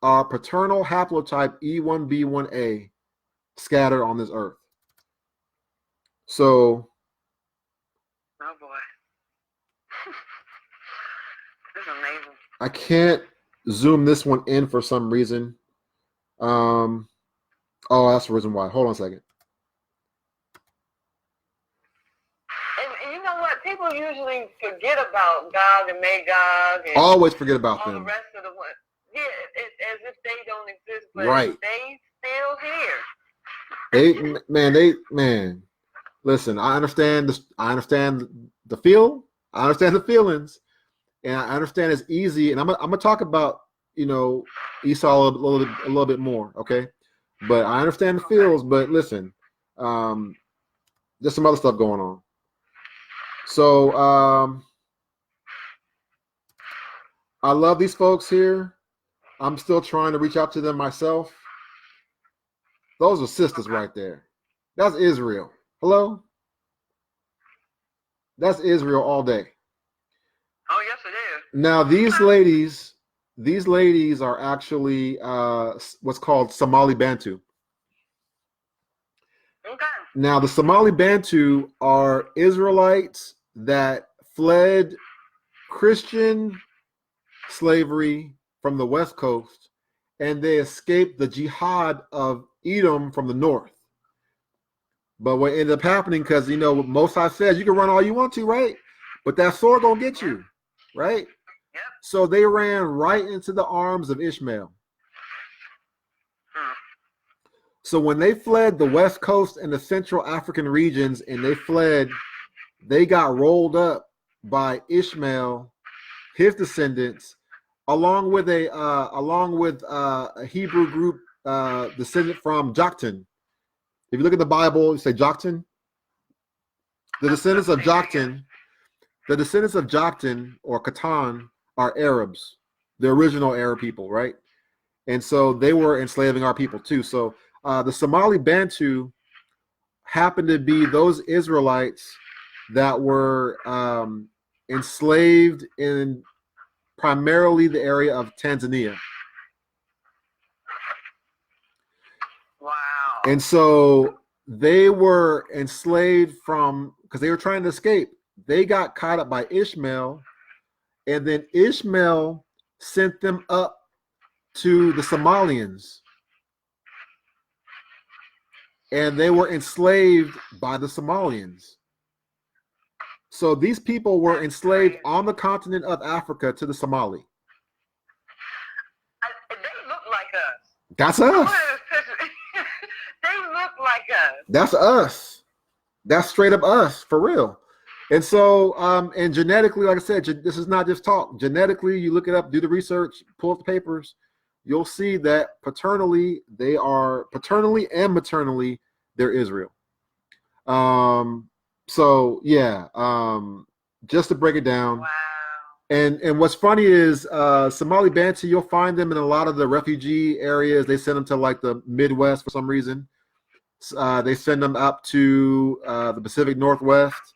Speaker 1: are paternal haplotype E1B1A scattered on this earth. So,
Speaker 2: oh boy, this is amazing.
Speaker 1: I can't zoom this one in for some reason. Oh, that's the reason why. Hold on a second.
Speaker 2: And you know what? People usually forget about Gog and Magog. And
Speaker 1: always forget about
Speaker 2: all
Speaker 1: them.
Speaker 2: The rest of the one. Yeah, it's as if they don't exist, but
Speaker 1: right.
Speaker 2: They still here.
Speaker 1: Man. Listen, I understand this. I understand the feel. I understand the feelings, and I understand it's easy. And I'm gonna talk about Esau a little bit more, okay? But I understand the feels. But listen, there's some other stuff going on. So I love these folks here. I'm still trying to reach out to them myself. Those are sisters right there. That's Israel. Hello? That's Israel all day.
Speaker 2: Oh, yes, it is.
Speaker 1: Now, these ladies these ladies are actually what's called Somali Bantu.
Speaker 2: Okay.
Speaker 1: Now, the Somali Bantu are Israelites that fled Christian slavery from the West Coast, and they escaped the jihad of Edom from the north. But what ended up happening, because Mosai says you can run all you want to, right? But that sword gonna get you, right?
Speaker 2: Yep.
Speaker 1: So they ran right into the arms of Ishmael. So when they fled the West Coast and the Central African regions, and they got rolled up by Ishmael, his descendants, along with a Hebrew group descended from Joktan. If you look at the Bible, you say Joktan. The descendants of Joktan or Khatan are Arabs, the original Arab people, right? And so they were enslaving our people too. So the Somali Bantu happened to be those Israelites that were enslaved in primarily the area of Tanzania.
Speaker 2: Wow.
Speaker 1: And so they were enslaved because they were trying to escape. They got caught up by Ishmael, and then Ishmael sent them up to the Somalians. And they were enslaved by the Somalians. So these people were enslaved on the continent of Africa to the Somali.
Speaker 2: They look like us.
Speaker 1: That's us.
Speaker 2: They look like us.
Speaker 1: That's us. That's straight up us, for real. And so, and genetically, like I said, this is not just talk. Genetically, you look it up, do the research, pull up the papers, you'll see that paternally and maternally, they're Israel. So yeah, just to break it down.
Speaker 2: Wow.
Speaker 1: And what's funny is Somali Bantu, you'll find them in a lot of the refugee areas. They send them to like the Midwest for some reason. They send them up to the Pacific Northwest.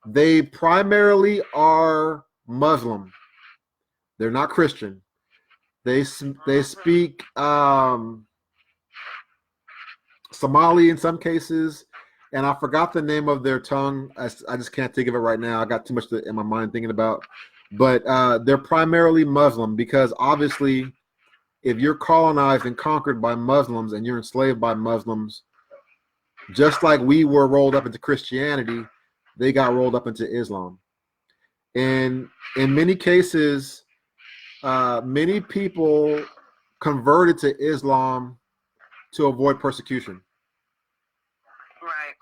Speaker 1: They primarily are Muslim. They're not Christian. They speak Somali in some cases, and I forgot the name of their tongue. I just can't think of it right now. I got too much in my mind thinking about. But they're primarily Muslim because obviously, if you're colonized and conquered by Muslims and you're enslaved by Muslims, just like we were rolled up into Christianity, they got rolled up into Islam. And in many cases, many people converted to Islam to avoid persecution.
Speaker 2: Right.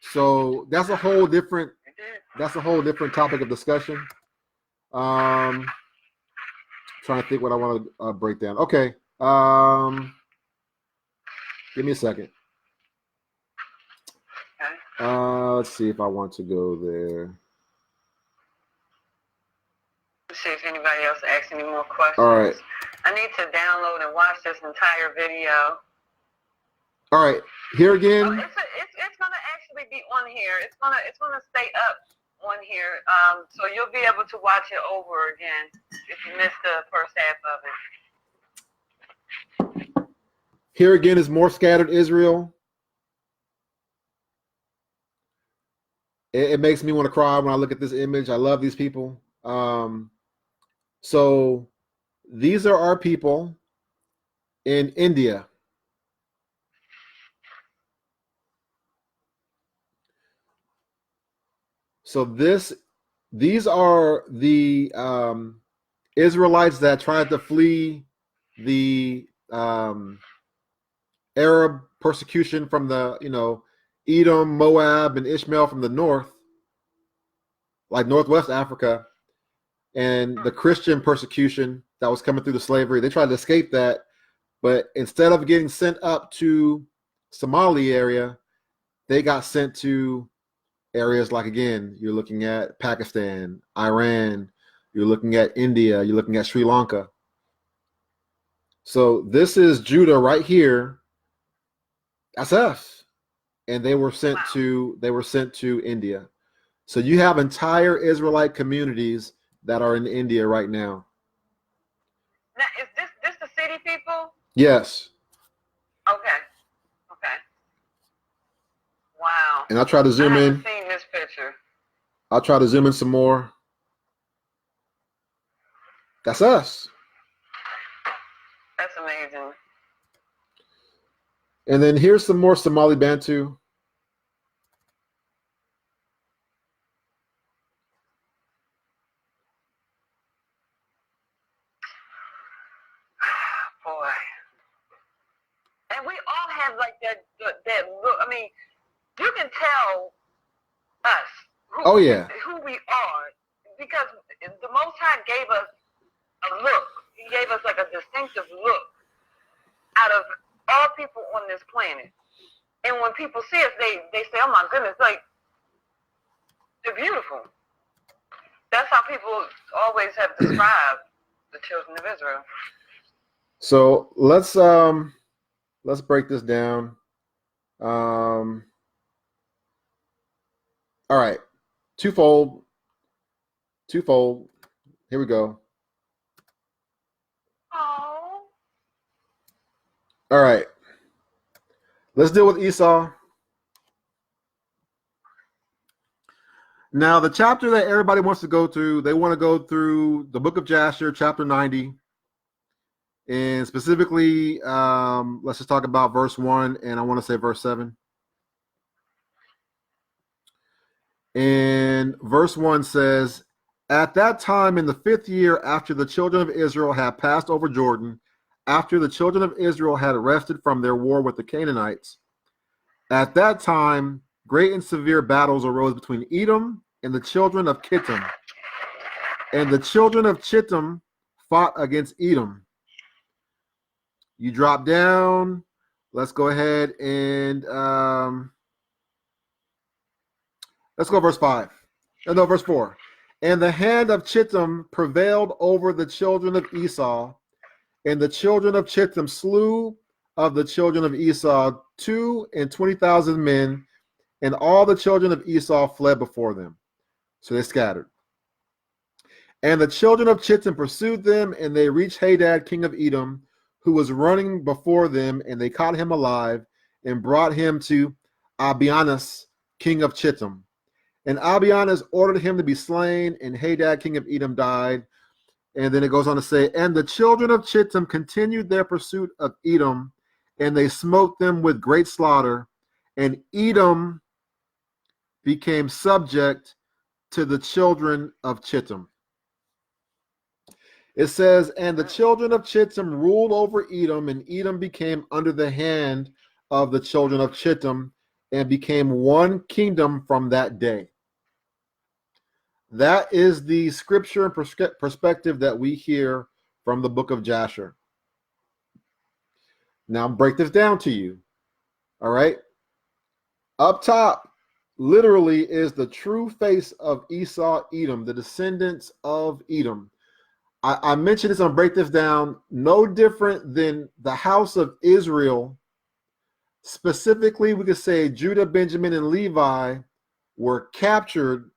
Speaker 1: So that's a whole different topic of discussion. Trying to think what I want to break down. Okay. Give me a second.
Speaker 2: Okay.
Speaker 1: Let's see if I want to go there.
Speaker 2: Let's see if anybody else asks any more questions.
Speaker 1: All right.
Speaker 2: I need to download and watch this entire video.
Speaker 1: All right. Here again.
Speaker 2: Oh, it's gonna actually be on here. It's gonna stay up on here. So you'll be able to watch it over again if you missed the first half of it.
Speaker 1: Here again is more scattered Israel. It makes me want to cry when I look at this image. I love these people. So these are our people in India. So these are the Israelites that tried to flee the Arab persecution from the Edom, Moab, and Ishmael from the north, like Northwest Africa, and the Christian persecution that was coming through the slavery. They tried to escape that, but instead of getting sent up to Somali area, they got sent to areas like, again, you're looking at Pakistan, Iran, you're looking at India, you're looking at Sri Lanka. So this is Judah right here. That's us. And they were sent to India. So you have entire Israelite communities that are in India right now.
Speaker 2: Now, is this the city people?
Speaker 1: Yes.
Speaker 2: Okay. Okay. Wow.
Speaker 1: And I'll try to zoom
Speaker 2: I
Speaker 1: in.
Speaker 2: haven't seen this picture.
Speaker 1: I'll try to zoom in some more. That's us.
Speaker 2: That's amazing.
Speaker 1: And then here's some more Somali Bantu.
Speaker 2: Boy. And we all have like that look. I mean, you can tell us
Speaker 1: Oh yeah.
Speaker 2: who we are because the Most High gave us a look. He gave us like a distinctive look out of all people on this planet. And when people see us, they say, "Oh my goodness, like they're beautiful." That's how people always have described the children of Israel.
Speaker 1: So let's break this down. All right, twofold. Here we go.
Speaker 2: Oh.
Speaker 1: All right, let's deal with Esau. Now, the chapter that everybody wants to go through, they want to go through the book of Jasher, chapter 90. And specifically, let's just talk about verse 1, and I want to say verse 7. And verse 1 says, "At that time in the 5th year after the children of Israel had passed over Jordan, after the children of Israel had rested from their war with the Canaanites, at that time great and severe battles arose between Edom and the children of Kittim. And the children of Chittim fought against Edom." You drop down. Let's go ahead and let's go verse 5. No, verse 4. "And the hand of Chittim prevailed over the children of Esau, and the children of Chittim slew of the children of Esau 22,000 men, and all the children of Esau fled before them." So they scattered. "And the children of Chittim pursued them, and they reached Hadad, king of Edom, who was running before them, and they caught him alive and brought him to Abianus, king of Chittim. And Abianus ordered him to be slain, and Hadad, king of Edom, died." And then it goes on to say, "And the children of Chittim continued their pursuit of Edom, and they smote them with great slaughter, and Edom became subject to the children of Chittim." It says, "And the children of Chittim ruled over Edom, and Edom became under the hand of the children of Chittim, and became one kingdom from that day." That is the scripture and perspective that we hear from the book of Jasher. Now, I'll break this down to you. All right. Up top, literally, is the true face of Esau, Edom, the descendants of Edom. I mentioned this, I'll break this down. No different than the house of Israel. Specifically, we could say Judah, Benjamin, and Levi were captured.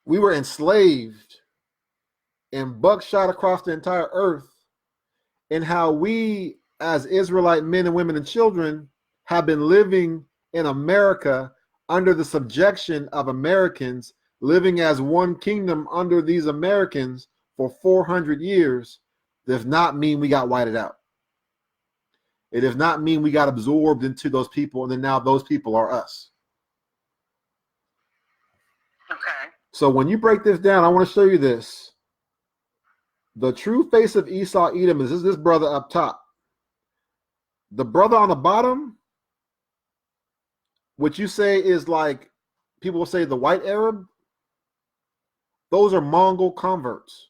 Speaker 1: We were enslaved and buckshot across the entire earth. And how we, as Israelite men and women and children, have been living in America under the subjection of Americans, living as one kingdom under these Americans for 400 years, does not mean we got whited out. It does not mean we got absorbed into those people, and then now those people are us.
Speaker 2: Okay.
Speaker 1: So when you break this down, I want to show you this. The true face of Esau, Edom, is this brother up top. The brother on the bottom, what you say is like, people will say the white Arab, those are Mongol converts.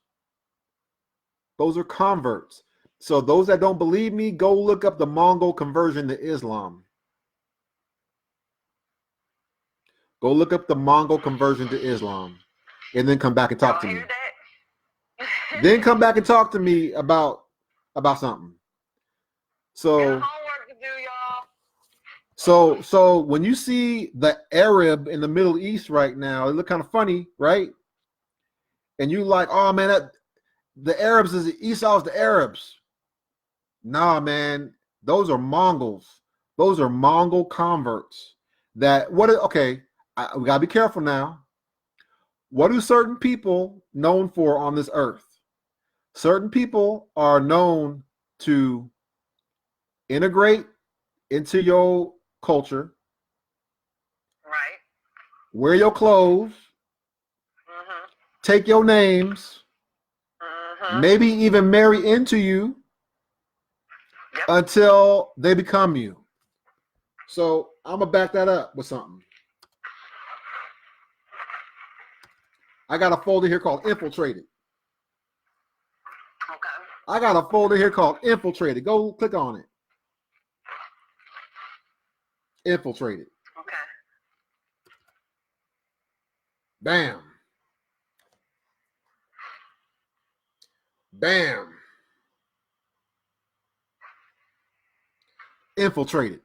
Speaker 1: Those are converts. So those that don't believe me, go look up the Mongol conversion to Islam. Go look up the Mongol conversion to Islam, and then come back and talk to me. Then come back and talk to me about something. So
Speaker 2: homework to do, y'all.
Speaker 1: So when you see the Arab in the Middle East right now, it look kind of funny, right? and you like, oh man, the Arabs is Esau's the Arabs. Nah, man, those are Mongols. Those are Mongol converts. Okay, we gotta be careful now. What do certain people known for on this earth? Certain people are known to integrate into your culture,
Speaker 2: Right.
Speaker 1: wear your clothes, take your names, maybe even marry into you until they become you. So I'm gonna back that up with something. I got a folder here called Infiltrated.
Speaker 2: Okay.
Speaker 1: I got a folder here called Infiltrated. Go click on it. Infiltrated.
Speaker 2: Okay.
Speaker 1: Bam. Bam. Infiltrated.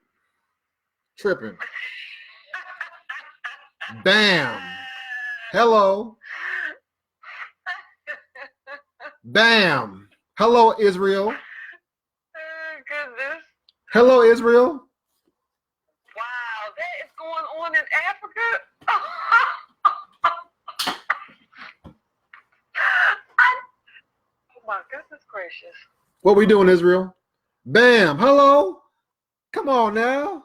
Speaker 1: Tripping. Bam. Hello. Bam. Hello, Israel.
Speaker 2: Goodness.
Speaker 1: Hello, Israel.
Speaker 2: Wow, that is going on in Africa. Oh my goodness gracious.
Speaker 1: What we doing, Israel? Bam. Hello. Come on now.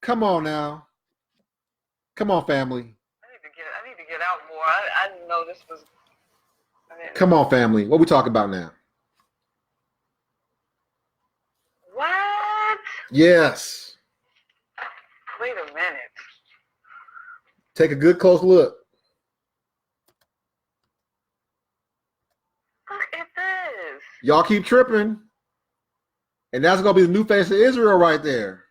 Speaker 1: Come on now. Come on, family.
Speaker 2: I need to get out more. I didn't know this was.
Speaker 1: Come on, family. What we talking about now?
Speaker 2: What?
Speaker 1: Yes.
Speaker 2: Wait a minute.
Speaker 1: Take a good close look.
Speaker 2: Look at this.
Speaker 1: Y'all keep tripping. And that's going to be the new face of Israel right there.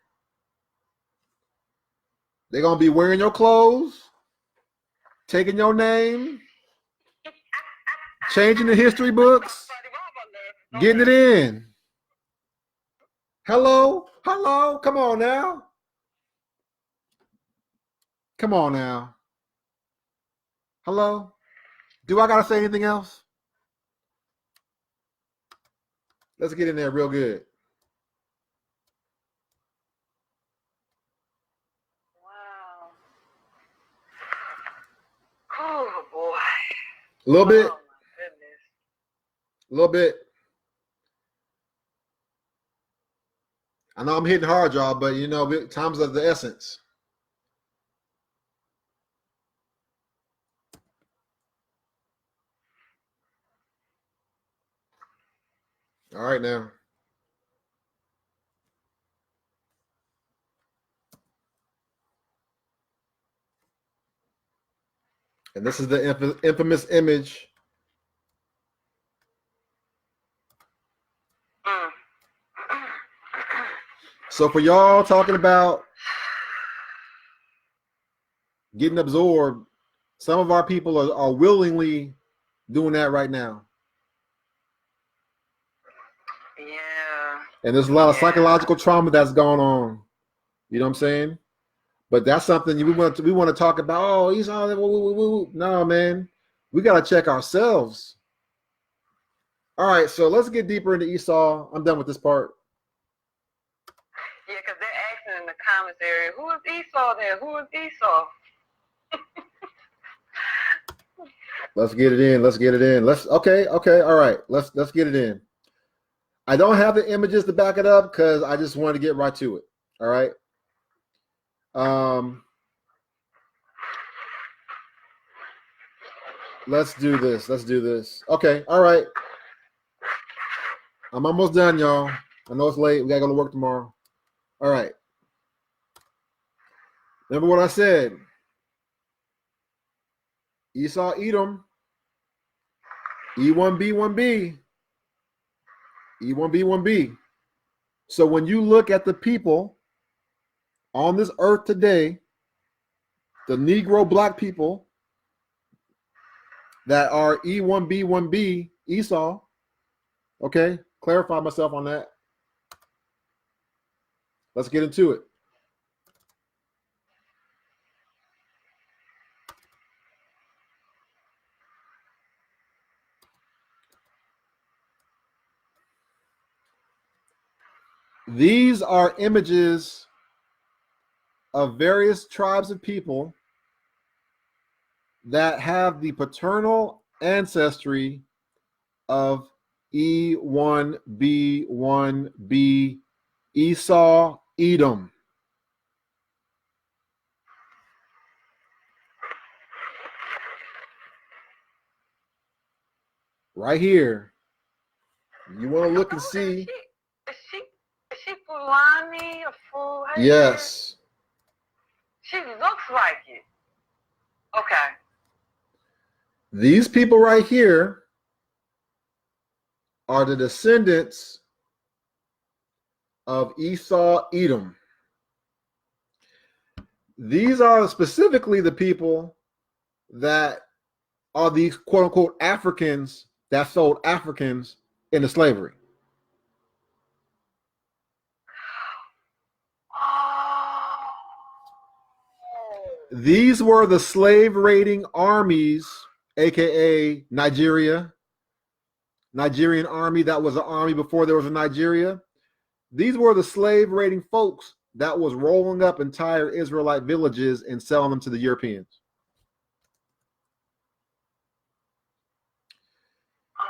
Speaker 1: They're going to be wearing your clothes, taking your name, changing the history books, getting it in. Hello? Hello? Come on now. Come on now. Hello? Do I got to say anything else? Let's get in there real good.
Speaker 2: Wow. Oh boy.
Speaker 1: A little bit.
Speaker 2: Oh my goodness.
Speaker 1: A little bit. I know I'm hitting hard, y'all, but you know, time's of the essence. All right now. And this is the infamous image. So for y'all talking about getting absorbed, some of our people are willingly doing that right now.
Speaker 2: Yeah.
Speaker 1: And there's a lot of psychological trauma that's going on. You know what I'm saying? But that's something we want to talk about. Oh, he's all no, man. We got to check ourselves. All right, so let's get deeper into Esau. I'm done with this part.
Speaker 2: Yeah, because they're asking in the comments area, who is Esau then? Who is Esau?
Speaker 1: Let's get it in. Let's get it in. Okay, all right. Let's get it in. I don't have the images to back it up because I just wanted to get right to it. All right. Let's do this. Let's do this. Okay. All right. I'm almost done, y'all. I know it's late. We gotta go to work tomorrow. All right. Remember what I said. Esau, Edom. E1B1B. E1B1B. So when you look at the people on this earth today, the Negro black people that are E1B1B, Esau, okay, clarify myself on that. Let's get into it. These are images of various tribes of people that have the paternal ancestry of E1B1B Esau, Edom. Right here. You want to look and see.
Speaker 2: Is she Fulani or Ful?
Speaker 1: Yes.
Speaker 2: She looks like it. Okay.
Speaker 1: These people right here are the descendants of Esau, Edom. These are specifically the people that are these quote unquote Africans that sold Africans into slavery. These were the slave raiding armies, aka Nigerian army. That was an army before there was a Nigeria. These were the slave raiding folks that was rolling up entire Israelite villages and selling them to the Europeans.
Speaker 2: Oh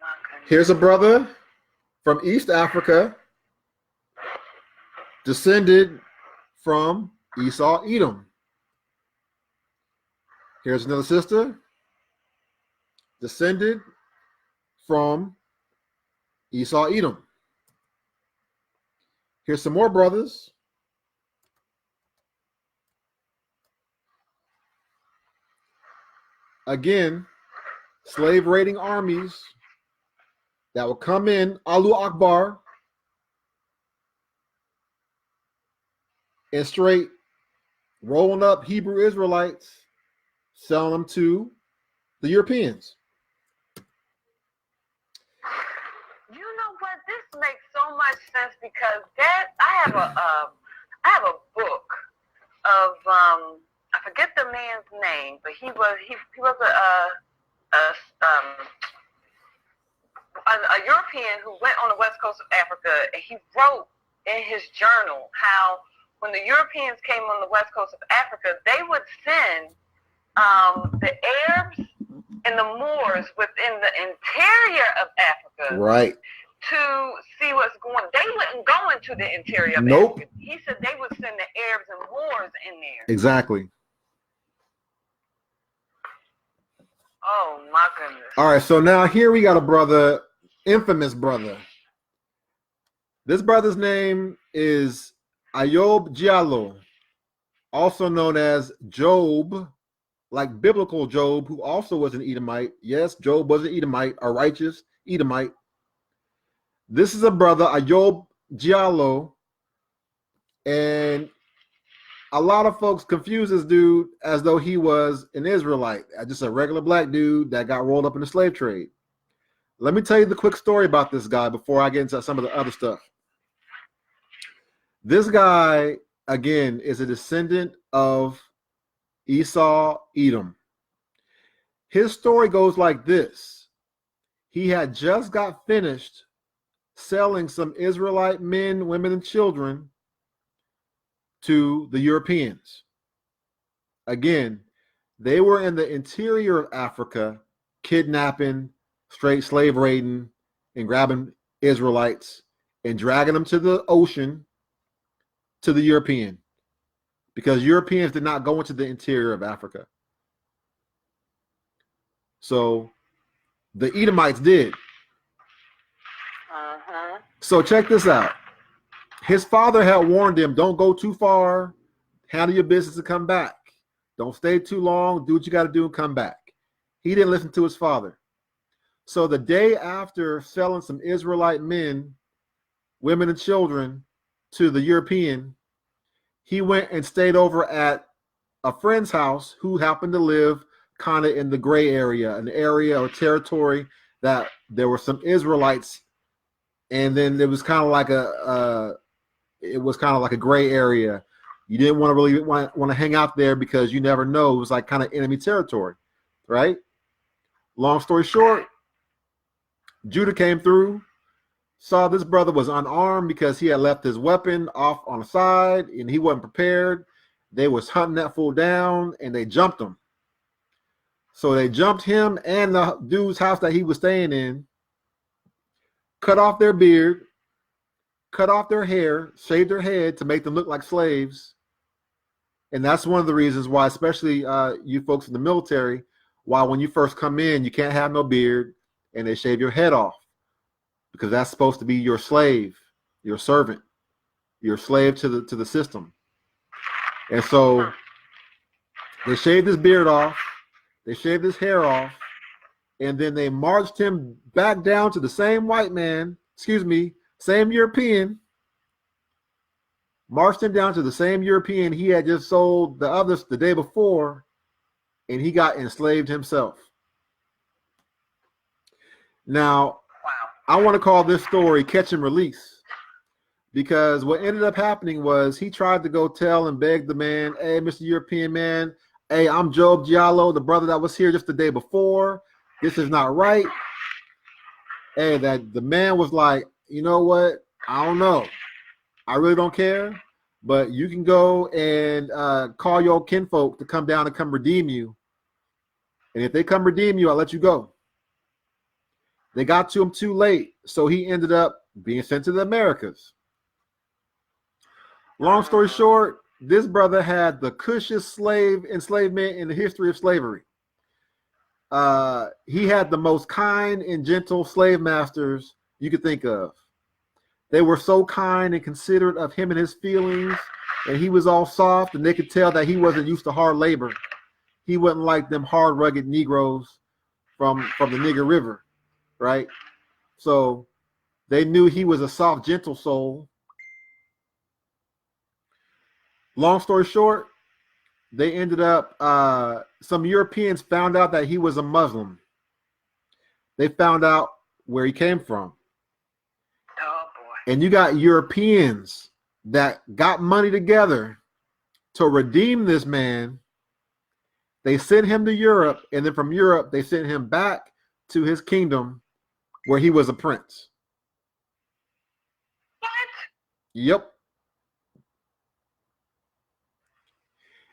Speaker 2: my goodness.
Speaker 1: Here's a brother from East Africa, descended from Esau, Edom. Here's another sister, descended from Esau, Edom. Here's some more brothers. Again, slave raiding armies that will come in, Allahu Akbar, and straight rolling up Hebrew Israelites, selling them to the Europeans.
Speaker 2: You know what? This makes so much sense because that I have a book of I forget the man's name, but he was a European who went on the west coast of Africa, and he wrote in his journal how when the Europeans came on the west coast of Africa, they would send the Arabs and the Moors within the interior of Africa,
Speaker 1: right,
Speaker 2: to see what's going on. They wouldn't go into the interior of
Speaker 1: nope.
Speaker 2: Africa. He said they would send the Arabs and Moors in there.
Speaker 1: Exactly.
Speaker 2: Oh my goodness.
Speaker 1: All right, so now here we got a brother, infamous brother. This brother's name is Ayob Diallo, also known as Job, like biblical Job, who also was an Edomite. Yes, Job was an Edomite, a righteous Edomite. This is a brother, Ayob Diallo, and a lot of folks confuse this dude as though he was an Israelite, just a regular black dude that got rolled up in the slave trade. Let me tell you the quick story about this guy before I get into some of the other stuff. This guy, again, is a descendant of Esau, Edom. His story goes like this. He had just got finished selling some Israelite men, women, and children to the Europeans. Again, they were in the interior of Africa, kidnapping, straight slave raiding, and grabbing Israelites and dragging them to the ocean to the European, because Europeans did not go into the interior of Africa. So the Edomites did. So check this out. His father had warned him, don't go too far, handle your business and come back. Don't stay too long, do what you got to do and come back. He didn't listen to his father. So the day after selling some Israelite men, women, and children to the European, he went and stayed over at a friend's house who happened to live kind of in the gray area, an area or territory that there were some Israelites, and then there was kind of like a gray area. You didn't want to really want to hang out there because you never know. It was like kind of enemy territory, right? Long story short, Judah came through, saw this brother was unarmed because he had left his weapon off on the side and he wasn't prepared. They was hunting that fool down and they jumped him. So they jumped him and the dude's house that he was staying in, cut off their beard, cut off their hair, shaved their head to make them look like slaves. And that's one of the reasons why, especially you folks in the military, why when you first come in, you can't have no beard and they shave your head off, because that's supposed to be your slave, your servant, your slave to the system. And so they shaved his beard off, they shaved his hair off, and then they marched him back down to the same white man, same European, marched him down to the same European he had just sold the others the day before, and he got enslaved himself. Now, I want to call this story Catch and Release, because what ended up happening was he tried to go tell and beg the man, hey, Mr. European man, hey, I'm Job Giallo, the brother that was here just the day before. This is not right. Hey, that the man was like, you know what? I don't know. I really don't care, but you can go and call your kinfolk to come down and come redeem you. And if they come redeem you, I'll let you go. They got to him too late, so he ended up being sent to the Americas. Long story short, this brother had the cushest enslavement in the history of slavery. He had the most kind and gentle slave masters you could think of. They were so kind and considerate of him and his feelings, and he was all soft, and they could tell that he wasn't used to hard labor. He wasn't like them hard, rugged Negroes from the Nigger River. Right? So they knew he was a soft, gentle soul. Long story short, they ended up, some Europeans found out that he was a Muslim. They found out where he came from.
Speaker 2: Oh, boy.
Speaker 1: And you got Europeans that got money together to redeem this man. They sent him to Europe, and then from Europe, they sent him back to his kingdom where he was a prince.
Speaker 2: What?
Speaker 1: Yep.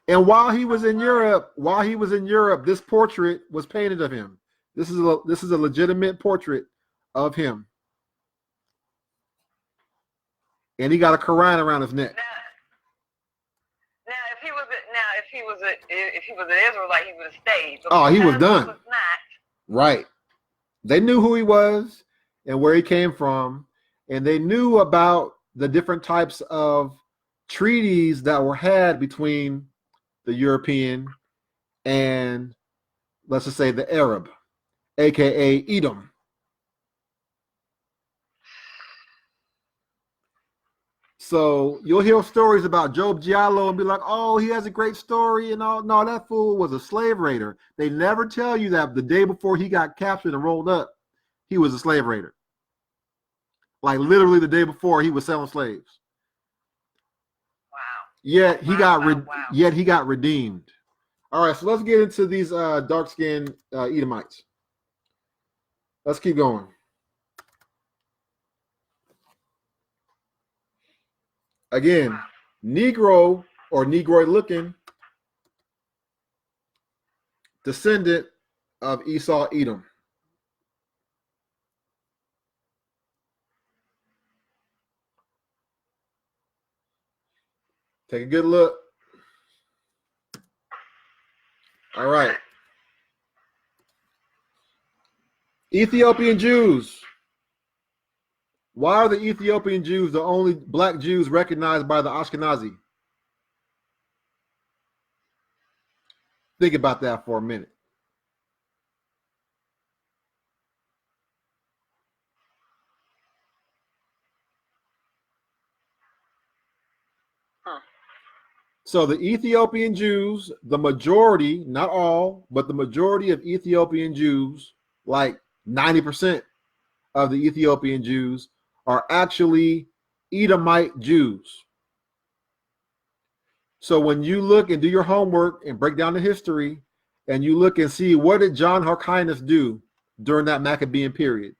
Speaker 1: And while he was in Europe, this portrait was painted of him. This is a legitimate portrait of him. And he got a Quran around his neck.
Speaker 2: Now, if he was an Israelite, he would have stayed. But
Speaker 1: oh, he was done.
Speaker 2: He was not.
Speaker 1: Right. They knew who he was and where he came from, and they knew about the different types of treaties that were had between the European and, let's just say, the Arab, aka Edom. So you'll hear stories about Job Giallo and be like, oh, he has a great story and all. No, that fool was a slave raider. They never tell you that the day before he got captured and rolled up, he was a slave raider. Like literally the day before he was selling slaves.
Speaker 2: Wow.
Speaker 1: Yet he got
Speaker 2: wow.
Speaker 1: redeemed. All right, so let's get into these dark-skinned Edomites. Let's keep going. Again, Negro or Negroid looking descendant of Esau, Edom. Take a good look. All right. Ethiopian Jews. Why are the Ethiopian Jews the only black Jews recognized by the Ashkenazi? Think about that for a minute. So the Ethiopian Jews, the majority, not all, but the majority of Ethiopian Jews, like 90% of the Ethiopian Jews, are actually Edomite Jews. So when you look and do your homework and break down the history, and you look and see what did John Hyrcanus do during that Maccabean period,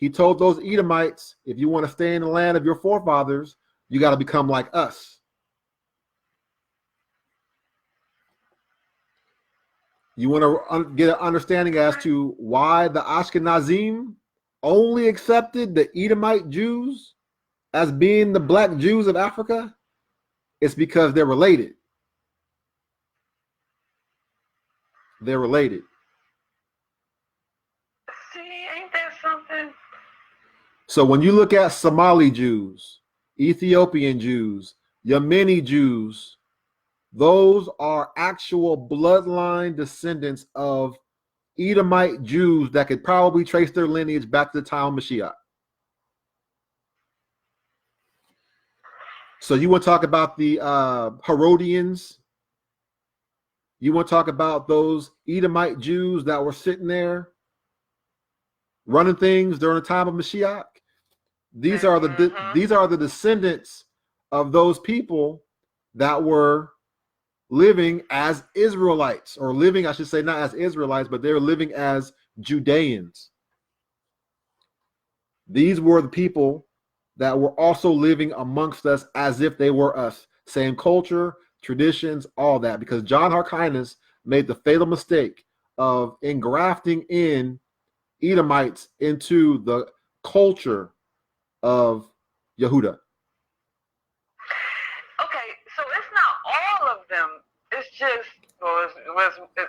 Speaker 1: He told those Edomites, if you want to stay in the land of your forefathers, you got to become like us. You want to get an understanding as to why the Ashkenazim only accepted the Edomite Jews as being the black Jews of Africa? It's because they're related. They're related.
Speaker 2: See, ain't that something?
Speaker 1: So when you look at Somali Jews, Ethiopian Jews, Yemeni Jews, those are actual bloodline descendants of Edomite Jews that could probably trace their lineage back to the time of Mashiach. So you want to talk about the Herodians? You want to talk about those Edomite Jews that were sitting there running things during the time of Mashiach? These are the descendants of those people that were living as Israelites, or living, I should say, not as Israelites, but they were living as Judeans. These were the people that were also living amongst us as if they were us. Same culture, traditions, all that. Because John Hyrcanus made the fatal mistake of engrafting in Edomites into the culture of Yehuda.
Speaker 2: Okay, so it's not all of them. It's just was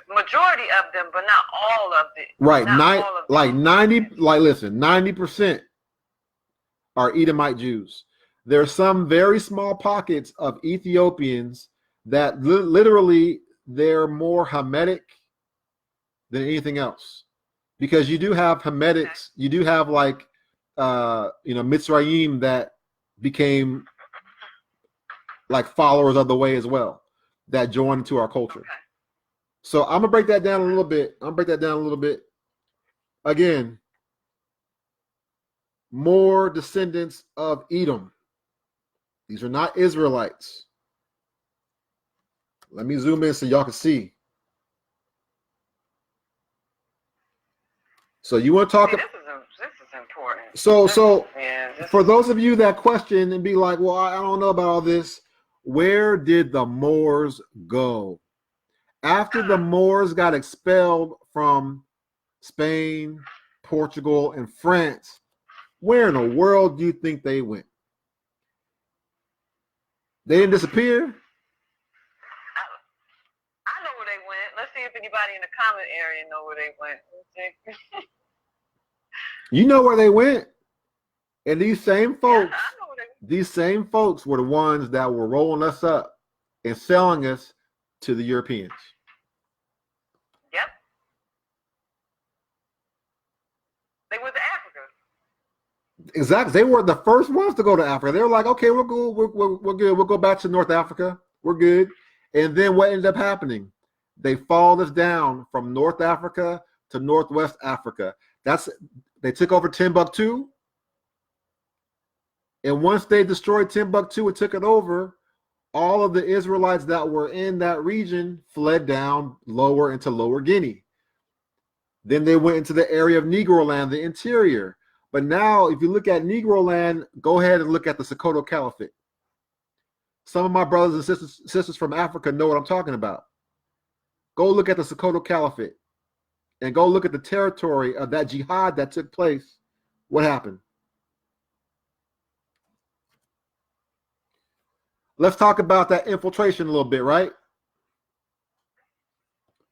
Speaker 2: majority of them, but not all of it.
Speaker 1: Right,
Speaker 2: Not
Speaker 1: 90% are Edomite Jews. There are some very small pockets of Ethiopians that literally they're more Hamitic than anything else, because you do have Hamitics, you do have like Mitzrayim that became like followers of the way as well, that joined into our culture.
Speaker 2: Okay.
Speaker 1: So I'm gonna break that down a little bit. Again, more descendants of Edom. These are not Israelites. Let me zoom in so y'all can see. So you want to talk?
Speaker 2: This is important.
Speaker 1: So
Speaker 2: Yeah,
Speaker 1: for those of you that question and be like, well, I don't know about all this, where did the Moors go? After the Moors got expelled from Spain, Portugal, and France, where in the world do you think they went? They didn't disappear?
Speaker 2: I know where they went. Let's see if anybody in the comment area know where they went.
Speaker 1: You know where they went. And these same folks,
Speaker 2: Yeah, I know where they went.
Speaker 1: these same folks were the ones that were rolling us up and selling us to the Europeans.
Speaker 2: Yep. They went to Africa.
Speaker 1: Exactly. They were the first ones to go to Africa. They were like, okay, we're good. We're good. We'll go back to North Africa. We're good. And then what ended up happening? They followed us down from North Africa to Northwest Africa. They took over Timbuktu. And once they destroyed Timbuktu and took it over, all of the Israelites that were in that region fled down lower into Lower Guinea. Then they went into the area of Negro land, the interior. But now, if you look at Negro land, go ahead and look at the Sokoto Caliphate. Some of my brothers and sisters from Africa know what I'm talking about. Go look at the Sokoto Caliphate and go look at the territory of that jihad that took place. What happened? Let's talk about that infiltration a little bit, right?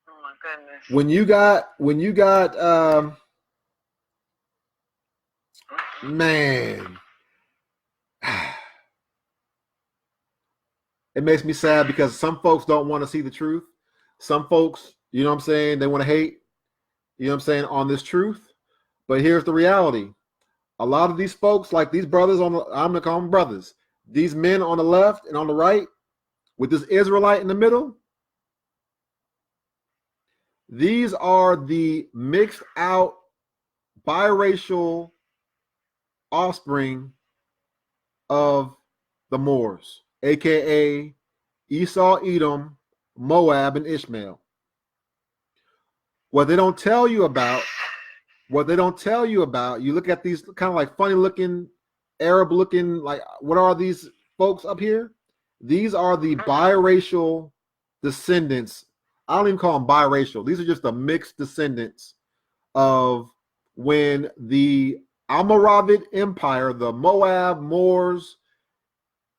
Speaker 2: Oh my goodness.
Speaker 1: When you got man, it makes me sad because some folks don't want to see the truth. Some folks, you know what I'm saying, they want to hate, you know what I'm saying, on this truth. But here's the reality. A lot of these folks, like these brothers I'm gonna call them brothers, these men on the left and on the right, with this Israelite in the middle, these are the mixed out biracial offspring of the Moors, aka Esau, Edom, Moab, and Ishmael. What they don't tell you about What they don't tell you about, you look at these kind of like funny looking, Arab looking, like what are these folks up here? These are the biracial descendants. I don't even call them biracial. These are just the mixed descendants of when the Almoravid Empire, the Moab, Moors,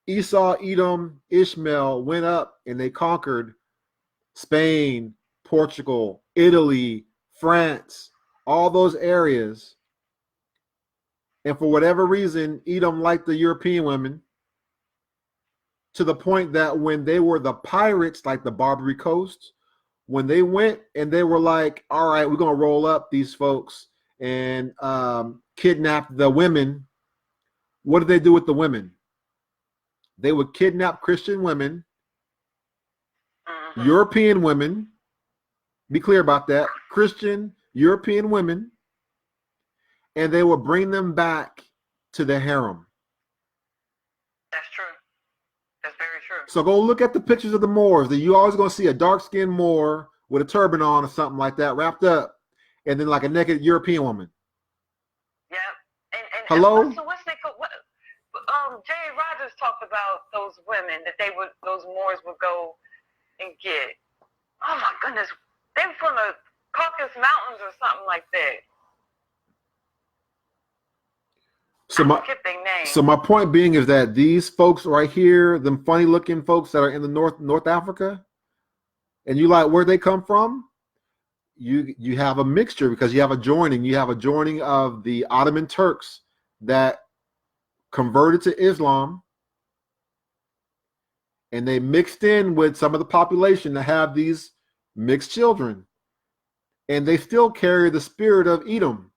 Speaker 1: Esau, Edom, Ishmael went up and they conquered Spain, Portugal, Italy, France, all those areas. And for whatever reason, Edom liked the European women to the point that when they were the pirates, like the Barbary Coast, when they went and they were like, all right, we're going to roll up these folks and kidnap the women. What did they do with the women? They would kidnap Christian women, European women, be clear about that, Christian European women, and they would bring them back to the harem.
Speaker 2: That's true. That's very true.
Speaker 1: So go look at the pictures of the Moors. That you always going to see a dark-skinned Moor with a turban on or something like that, wrapped up, and then like a naked European woman.
Speaker 2: Yeah. And
Speaker 1: hello?
Speaker 2: So what's they called? Jerry Rogers talked about those women that those Moors would go and get. Oh my goodness. They were from the Caucasus Mountains or something like that.
Speaker 1: So my point being is that these folks right here, them funny looking folks that are in the North Africa, and you like where they come from, you have a mixture because you have a joining. You have a joining of the Ottoman Turks that converted to Islam, and they mixed in with some of the population that have these mixed children, and they still carry the spirit of Edom.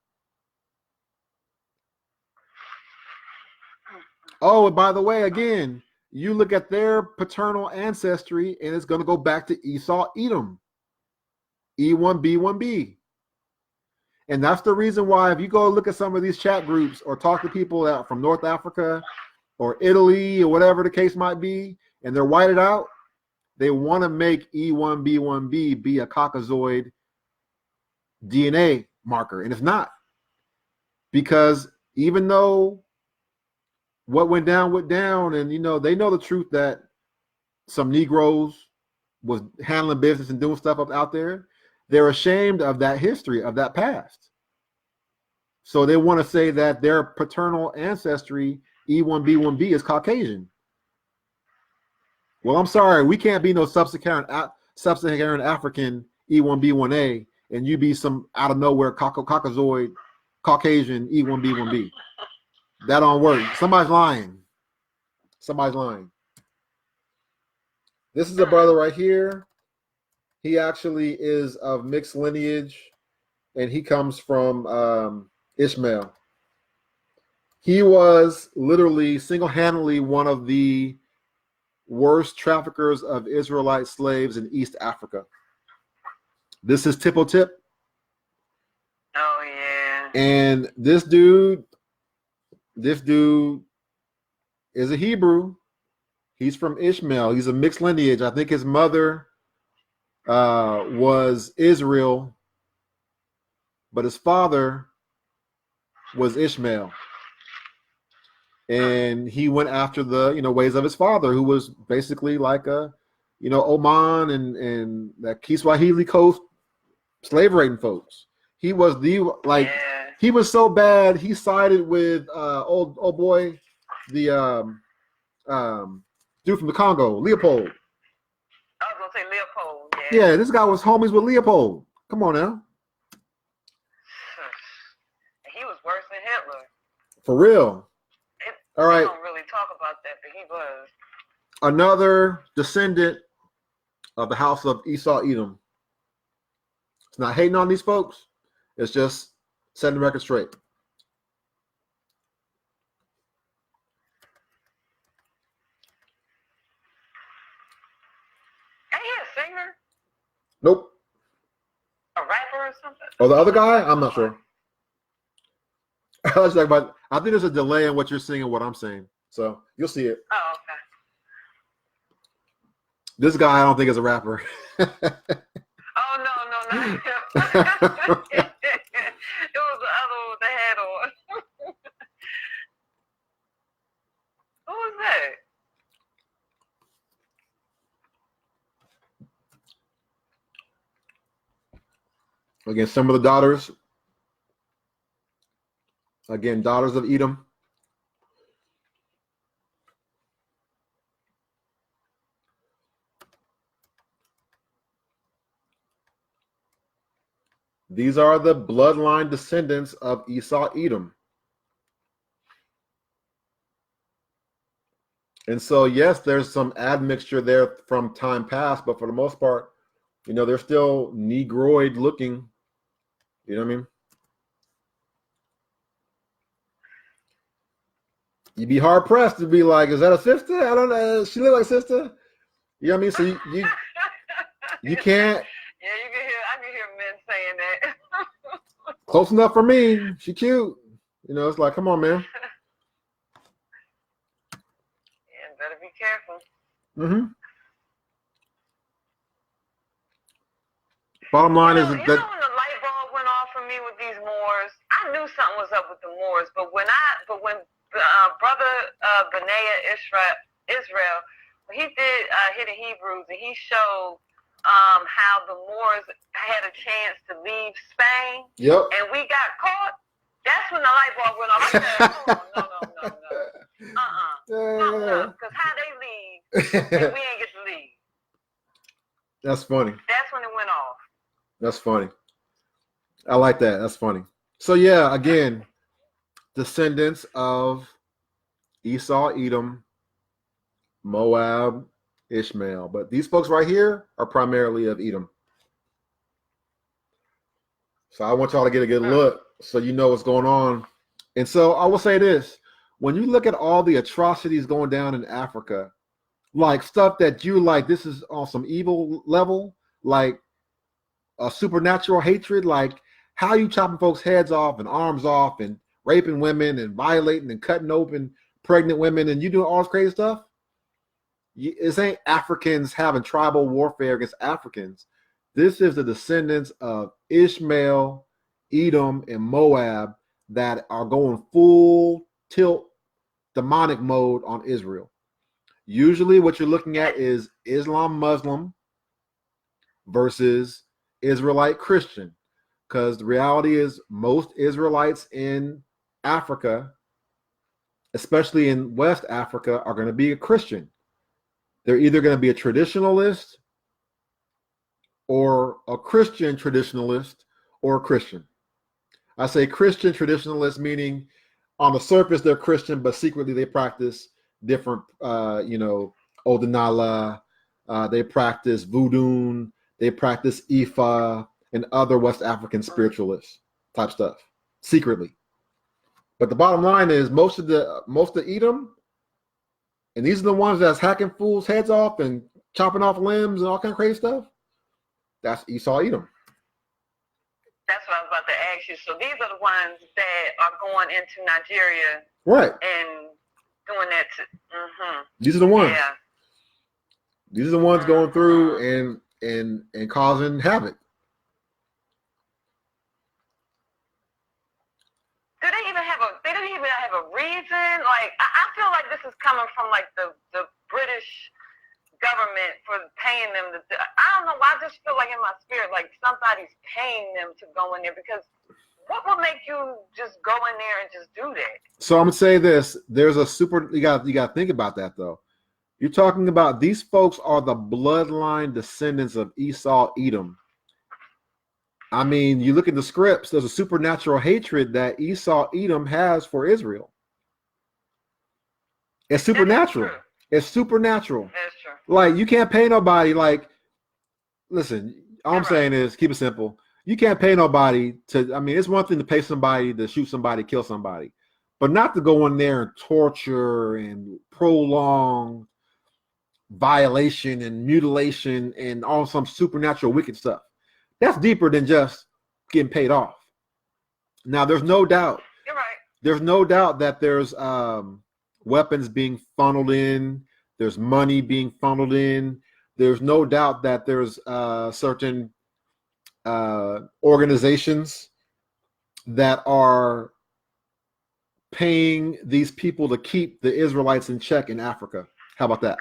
Speaker 1: Oh, and by the way, again, you look at their paternal ancestry, and it's going to go back to Esau, Edom, E1B1B. And that's the reason why if you go look at some of these chat groups or talk to people out from North Africa or Italy or whatever the case might be, and they're whited out, they want to make E1B1B be a Caucasoid DNA marker. And it's not. Because even though what went down, and they know the truth that some Negroes was handling business and doing stuff up out there, they're ashamed of that history, of that past. So they want to say that their paternal ancestry, E1B1B, is Caucasian. Well, I'm sorry, we can't be no sub-Saharan African E1B1A, and you be some out of nowhere Caucasoid Caucasian E1B1B. That don't work. Somebody's lying. Somebody's lying. This is a brother right here. He actually is of mixed lineage, and he comes from Ishmael. He was literally single-handedly one of the worst traffickers of Israelite slaves in East Africa. This is Tipo Tip.
Speaker 2: Oh, yeah.
Speaker 1: And this dude is a Hebrew. He's from Ishmael. He's a mixed lineage. I think his mother was Israel, but his father was Ishmael. And he went after the ways of his father, who was basically like a Oman and that Kiswahili coast slave raiding folks. He was he was so bad he sided with old boy, the dude from the Congo, Leopold.
Speaker 2: I was gonna say Leopold.
Speaker 1: Yeah, this guy was homies with Leopold. Come on now.
Speaker 2: He was worse than Hitler.
Speaker 1: For real. All right.
Speaker 2: We don't really talk about that, but he was.
Speaker 1: Another descendant of the house of Esau, Edom. It's not hating on these folks. It's just setting the record straight.
Speaker 2: Ain't he a singer?
Speaker 1: Nope.
Speaker 2: A rapper or something?
Speaker 1: Oh, the other guy? I'm not sure. I think there's a delay in what you're saying and what I'm saying. So you'll see it.
Speaker 2: Oh, okay.
Speaker 1: This guy I don't think is a rapper.
Speaker 2: Oh, no, not him. It was
Speaker 1: Again, some of the daughters. Again, daughters of Edom. These are the bloodline descendants of Esau, Edom. And so, yes, there's some admixture there from time past, but for the most part, you know, they're still Negroid looking. You know what I mean? You'd be hard pressed to be like, is that a sister? I don't know. She look like a sister. You know what I mean? So you can't.
Speaker 2: Yeah, I can hear men saying that.
Speaker 1: Close enough for me. She cute. You know, it's like, come on, man.
Speaker 2: Yeah, better be careful.
Speaker 1: Mm-hmm. Bottom line is
Speaker 2: that when the light bulb went off for me with these Moors, I knew something was up with the Moors. But when brother Benaiah Israel, when he did Hidden Hebrews, and he showed how the Moors had a chance to leave Spain,
Speaker 1: yep,
Speaker 2: and we got caught. That's when the light bulb went off. I said, no. Because how they leave, and we ain't get to leave.
Speaker 1: That's funny.
Speaker 2: That's when it went off.
Speaker 1: That's funny. I like that. That's funny. So yeah, again, descendants of Esau, Edom, Moab, Ishmael. But these folks right here are primarily of Edom. So I want y'all to get a good look so you know what's going on. And so I will say this. When you look at all the atrocities going down in Africa, like stuff that you like, this is on some evil level, like a supernatural hatred, like how you chopping folks' heads off and arms off and raping women and violating and cutting open pregnant women, and you doing all this crazy stuff. This ain't Africans having tribal warfare against Africans. This is the descendants of Ishmael, Edom, and Moab that are going full tilt demonic mode on Israel. Usually what you're looking at is Islam Muslim versus Israelite Christian, because the reality is most Israelites in Africa, especially in West Africa, are going to be a Christian. They're either going to be a traditionalist or a Christian traditionalist or a Christian. I say Christian traditionalist, meaning on the surface they're Christian, but secretly they practice different, Odinala, they practice voodoo, they practice Ifa, and other West African spiritualist type stuff secretly. But the bottom line is most of Edom, and these are the ones that's hacking fools' heads off and chopping off limbs and all kind of crazy stuff. That's Esau, Edom.
Speaker 2: That's what I was about to ask you. So these are the ones that are going into Nigeria,
Speaker 1: right?
Speaker 2: And doing that.
Speaker 1: These are the ones.
Speaker 2: Yeah.
Speaker 1: These are the ones going through and causing havoc.
Speaker 2: Do they even have a reason? Like I feel like this is coming from like the British government for paying them I don't know why. I just feel like in my spirit like somebody's paying them to go in there, because what would make you just go in there and just do that? So
Speaker 1: I'm gonna say this: there's a you got to think about that though. You're talking about these folks are the bloodline descendants of Esau, Edom. I mean, you look at the scripts, there's a supernatural hatred that Esau, Edom has for Israel. It's supernatural. It's supernatural.
Speaker 2: That's true.
Speaker 1: Like, you can't pay nobody. Like, listen, all I'm saying is keep it simple. You can't pay nobody to, I mean, it's one thing to pay somebody to shoot somebody, kill somebody, but not to go in there and torture and prolong violation and mutilation and all some supernatural wicked stuff. That's deeper than just getting paid off. Now, there's no doubt.
Speaker 2: You're right.
Speaker 1: There's no doubt that there's weapons being funneled in. There's money being funneled in. There's no doubt that there's certain organizations that are paying these people to keep the Israelites in check in Africa. How about that?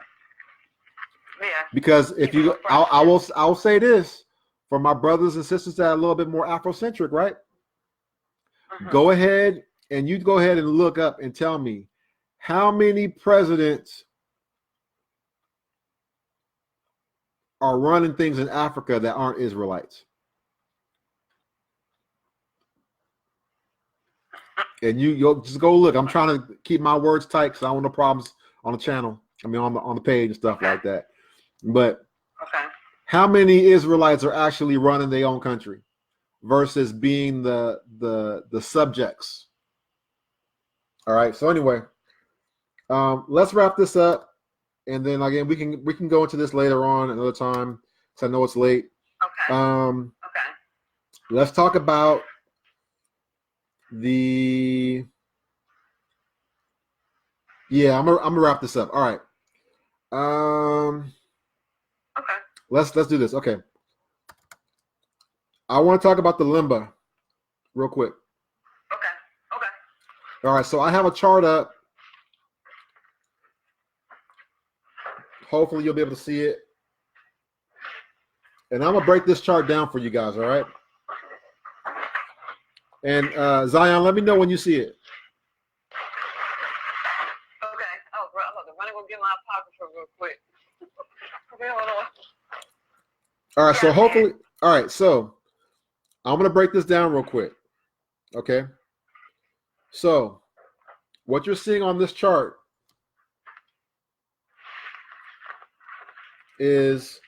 Speaker 2: Yeah.
Speaker 1: Because if you, I'll say this. for my brothers and sisters that are a little bit more Afrocentric, right?
Speaker 2: Mhm.
Speaker 1: Go ahead and look up and tell me how many presidents are running things in Africa that aren't Israelites. And you'll just go look. I'm trying to keep my words tight because I don't want no problems on the channel. I mean, on the page and stuff like that. But how many Israelites are actually running their own country versus being the subjects? All right. So anyway, let's wrap this up, and then again we can go into this later on another time because I know it's late.
Speaker 2: Okay.
Speaker 1: Let's talk about the. Yeah, I'm gonna wrap this up. All right.
Speaker 2: Okay.
Speaker 1: Let's do this. Okay. I want to talk about the limba real quick.
Speaker 2: Okay.
Speaker 1: All right. So I have a chart up. Hopefully you'll be able to see it. And I'm gonna break this chart down for you guys. All right. And Zion, let me know when you see it.
Speaker 2: Okay. Oh, bro, I'm gonna go get my apocrypha real quick. Okay, hold on.
Speaker 1: All right. So hopefully, all right. So I'm gonna break this down real quick. Okay. So what you're seeing on this chart is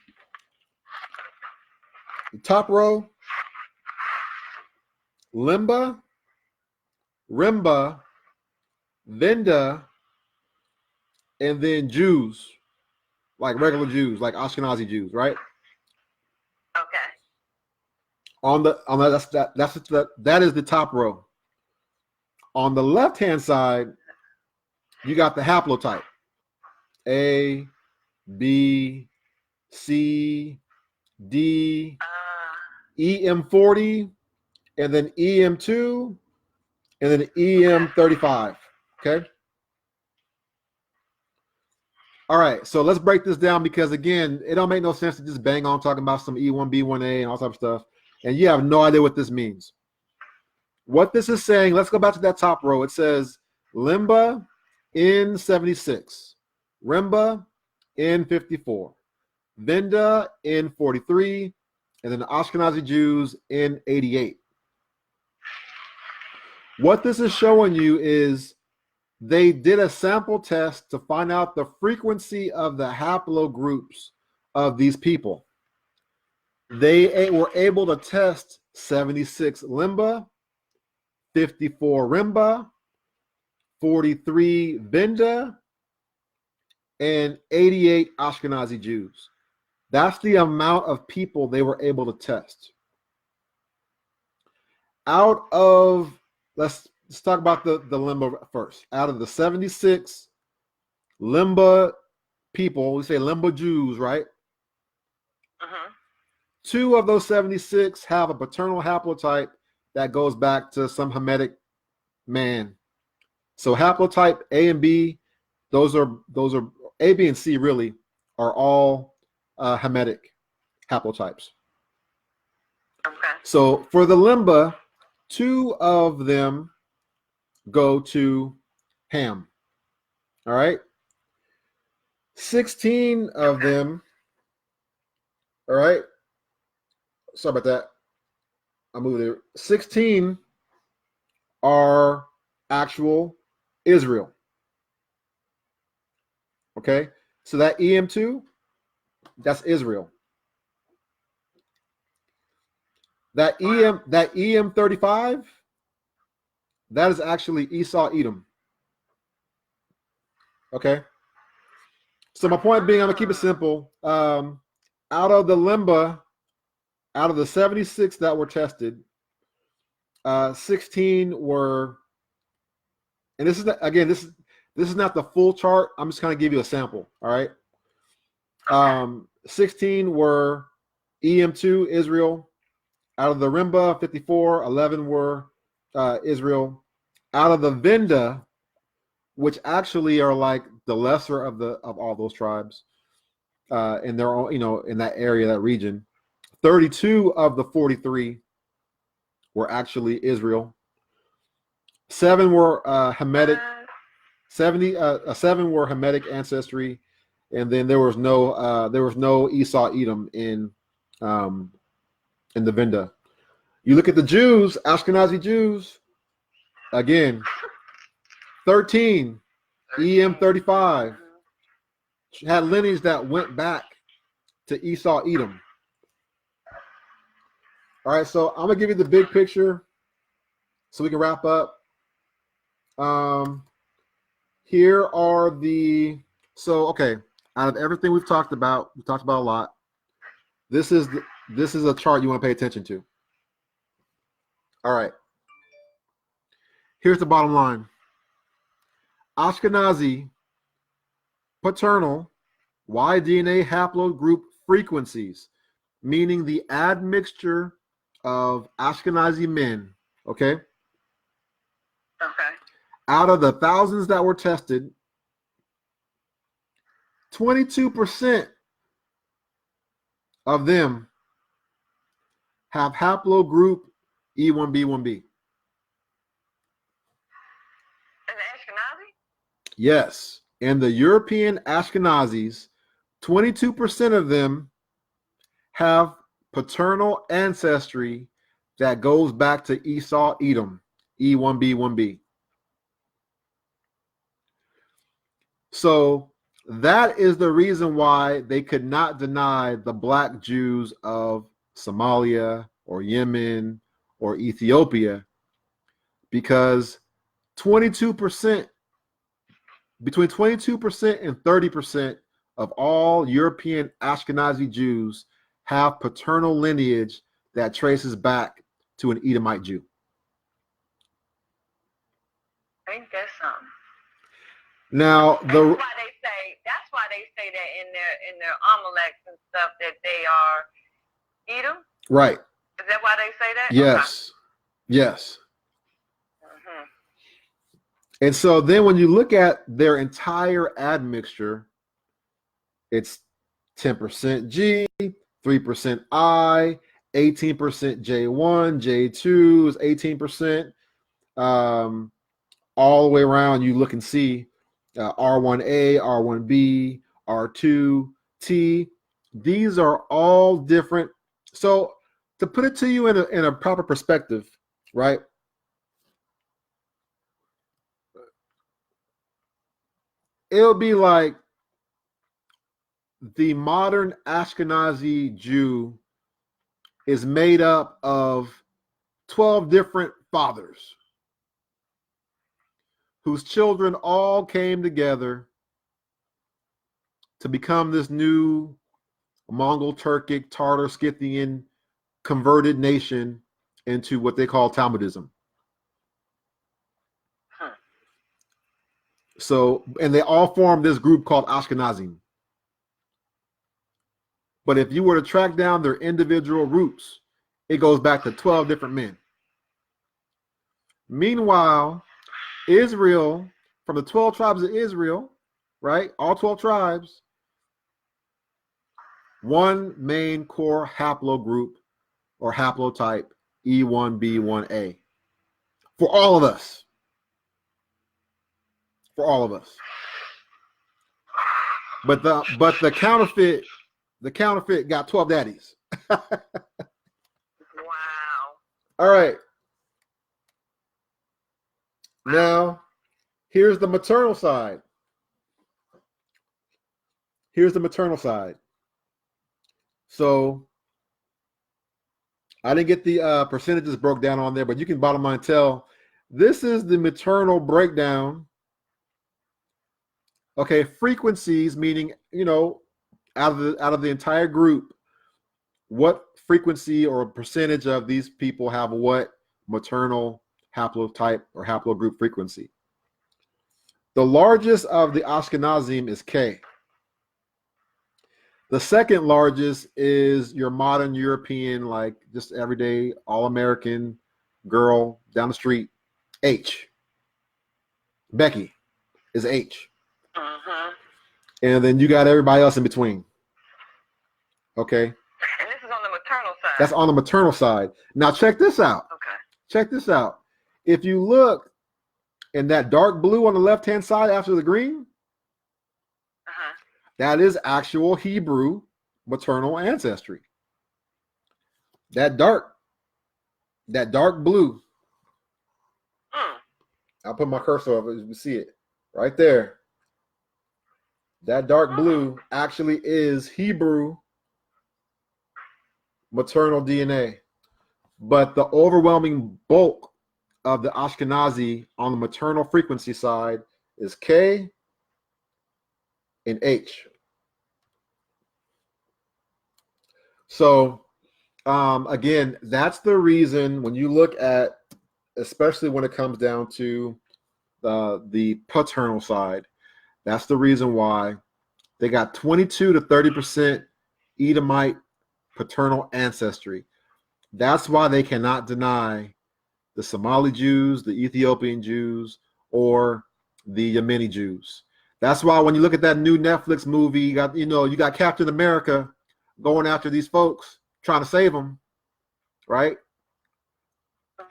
Speaker 1: the top row, limba, rimba, venda, and then Jews, like regular Jews, like Ashkenazi Jews, right?
Speaker 2: Okay.
Speaker 1: That is the top row. On the left-hand side, you got the haplotype. A, B, C, D, EM40, and then EM2, and then EM35. Okay. All right. So let's break this down because again, it don't make no sense to just bang on talking about some E1B1A and all type of stuff, and you have no idea what this means. What this is saying, let's go back to that top row. It says limba N76, rimba N54, venda N43, and then the Ashkenazi Jews N88. What this is showing you is they did a sample test to find out the frequency of the haplogroups of these people. They were able to test 76 limba, 54 rimba, 43 venda, and 88 Ashkenazi Jews. That's the amount of people they were able to test. Out of, let's talk about the limba first. Out of the 76 limba people, we say limba Jews, right?
Speaker 2: Uh-huh.
Speaker 1: 2 of those 76 have a paternal haplotype that goes back to some Hamitic man. So haplotype A and B, those are A, B, and C really are all Hamitic haplotypes.
Speaker 2: Okay.
Speaker 1: So for the limba, 2 of them go to Ham. All right. 16 of them. All right. Sorry about that. I moved there. 16 are actual Israel. Okay. So that EM2, that's Israel. That EM35, that is actually Esau Edom. Okay. So my point being, I'm gonna keep it simple. Out of the limba, out of the 76 that were tested, 16 were, and this is again, this is not the full chart. I'm just gonna give you a sample. All right. 16 were EM2 Israel. Out of the rimba, 54, 11 were Israel. Out of the venda, which actually are like the lesser of all those tribes in their own, in that area, that region, 32 of the 43 were actually Israel. 7 were Hamitic. 7 were Hamitic ancestry, and then there was no Esau Edom in the Vinda. You look at the Jews, Ashkenazi Jews, again, 13 EM35 had lineage that went back to Esau Edom. All right, so I'm gonna give you the big picture so we can wrap up. Here are okay, out of everything we talked about a lot. This is a chart you want to pay attention to. All right. Here's the bottom line. Ashkenazi paternal Y-DNA haplogroup frequencies, meaning the admixture of Ashkenazi men, okay?
Speaker 2: Okay.
Speaker 1: Out of the thousands that were tested, 22% of them have haplogroup E1B1B.
Speaker 2: And Ashkenazi?
Speaker 1: Yes. And the European Ashkenazis, 22% of them have paternal ancestry that goes back to Esau Edom, E1B1B. So that is the reason why they could not deny the black Jews of Somalia or Yemen or Ethiopia, because 22%, between 22% and 30% of all European Ashkenazi Jews have paternal lineage that traces back to an Edomite Jew.
Speaker 2: Ain't that something?
Speaker 1: Now
Speaker 2: that's why they say that in their amaleks and stuff that they are Edom.
Speaker 1: Right.
Speaker 2: Is that why they say that?
Speaker 1: Yes.
Speaker 2: Okay.
Speaker 1: Yes. And so then when you look at their entire admixture, it's 10% G, 3% I, 18% J1, J2 is 18%. All the way around, you look and see R1A, R1B, R2T. These are all different. So to put it to you in a proper perspective, right? It'll be like the modern Ashkenazi Jew is made up of 12 different fathers whose children all came together to become this new Mongol, Turkic, Tartar, Scythian converted nation into what they call Talmudism. So, and they all formed this group called Ashkenazim. But if you were to track down their individual roots, it goes back to 12 different men. Meanwhile, Israel, from the 12 tribes of Israel, right? All 12 tribes, one main core haplogroup or haplotype, E1B1A. For all of us. For all of us. But the counterfeit got 12 daddies.
Speaker 2: Wow.
Speaker 1: All right. Now, here's the maternal side. Here's the maternal side. So, I didn't get the percentages broke down on there, but you can bottom line tell this is the maternal breakdown. Okay, frequencies, meaning, you know, out of the entire group, what frequency or percentage of these people have what maternal haplotype or haplogroup frequency. The largest of the Ashkenazim is K. The second largest is your modern European, like just everyday all-American girl down the street, H. Becky is H. And then you got everybody else in between. Okay.
Speaker 2: And this is on the maternal
Speaker 1: That's on the maternal side. Now check this out.
Speaker 2: Okay.
Speaker 1: Check this out. If you look in that dark blue on the left-hand side after the green, that is actual Hebrew maternal ancestry. That dark blue. I'll put my cursor over it. You can see it right there. That dark blue actually is Hebrew maternal DNA. But the overwhelming bulk of the Ashkenazi on the maternal frequency side is K and H. So, again, that's the reason when you look at, especially when it comes down to the paternal side, that's the reason why they got 22 to 30% Edomite paternal ancestry. That's why they cannot deny the Somali Jews, the Ethiopian Jews, or the Yemeni Jews. That's why when you look at that new Netflix movie, you got Captain America going after these folks, trying to save them, right?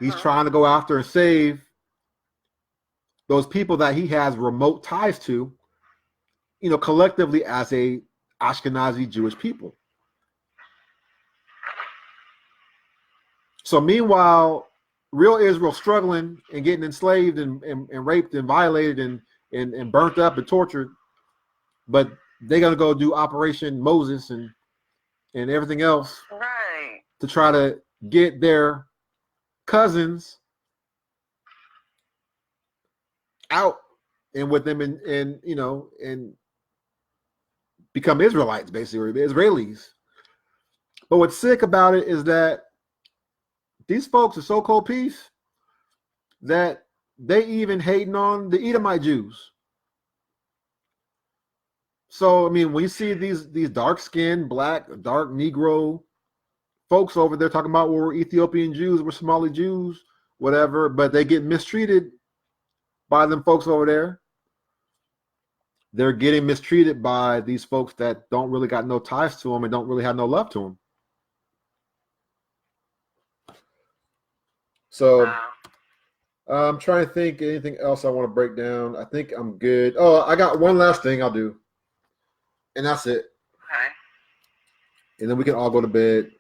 Speaker 1: He's trying to go after and save those people that he has remote ties to, collectively as a Ashkenazi Jewish people. So meanwhile, real Israel struggling and getting enslaved and raped and violated and burnt up and tortured, but they're going to go do Operation Moses and everything else to try to get their cousins out and with them and become Israelites, basically, Israelis. But what's sick about it is that these folks are so cold peace that they even hating on the Edomite Jews. So, I mean, when you see these dark-skinned, black, dark Negro folks over there talking about we're Ethiopian Jews, we're Somali Jews, whatever, but they get mistreated by them folks over there. They're getting mistreated by these folks that don't really got no ties to them and don't really have no love to them. So I'm trying to think anything else I want to break down. I think I'm good. Oh, I got one last thing I'll do. And that's it.
Speaker 2: Okay.
Speaker 1: And then we can all go to bed.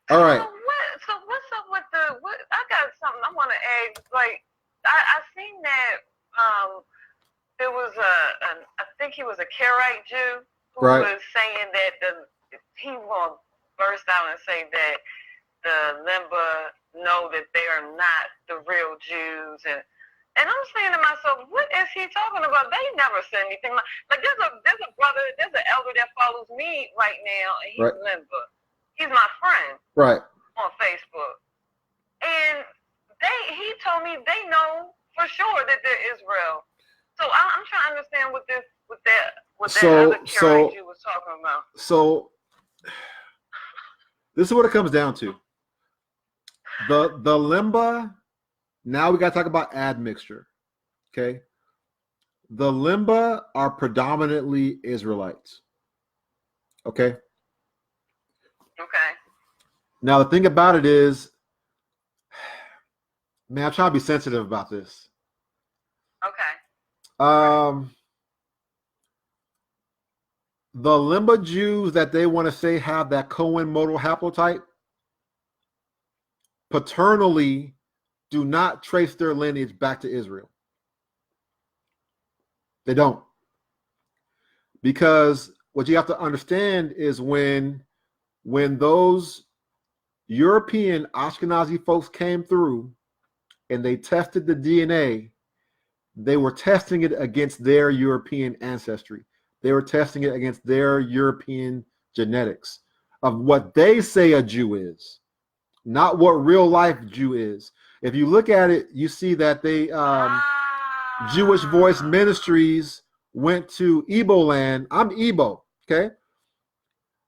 Speaker 1: All right.
Speaker 2: So what's up with I got something I want to add. Like, I seen that there was I think he was a Karaite Jew who was saying that he will burst out and say that the Limba know that they are not the real Jews, and I'm saying to myself, what is he talking about? They never said anything like there's a brother, there's an elder that follows me right now, and he's Limba. He's my friend on Facebook, and he told me they know for sure that they're Israel. So I'm trying to understand what that other Karaite Jew was talking about. So
Speaker 1: this is what it comes down to. The Limba, now we got to talk about admixture, okay? The Limba are predominantly Israelites, okay?
Speaker 2: Okay.
Speaker 1: Now, the thing about it is, man, I'm trying to be sensitive about this.
Speaker 2: Okay.
Speaker 1: The Limba Jews that they want to say have that Cohen modal haplotype, paternally do not trace their lineage back to Israel. They don't. Because what you have to understand is when those European Ashkenazi folks came through and they tested the DNA, they were testing it against their European ancestry. They were testing it against their European genetics of what they say a Jew is, not what real life Jew is. If you look at it, you see that they Jewish Voice Ministries went to Igbo land. I'm Igbo, okay?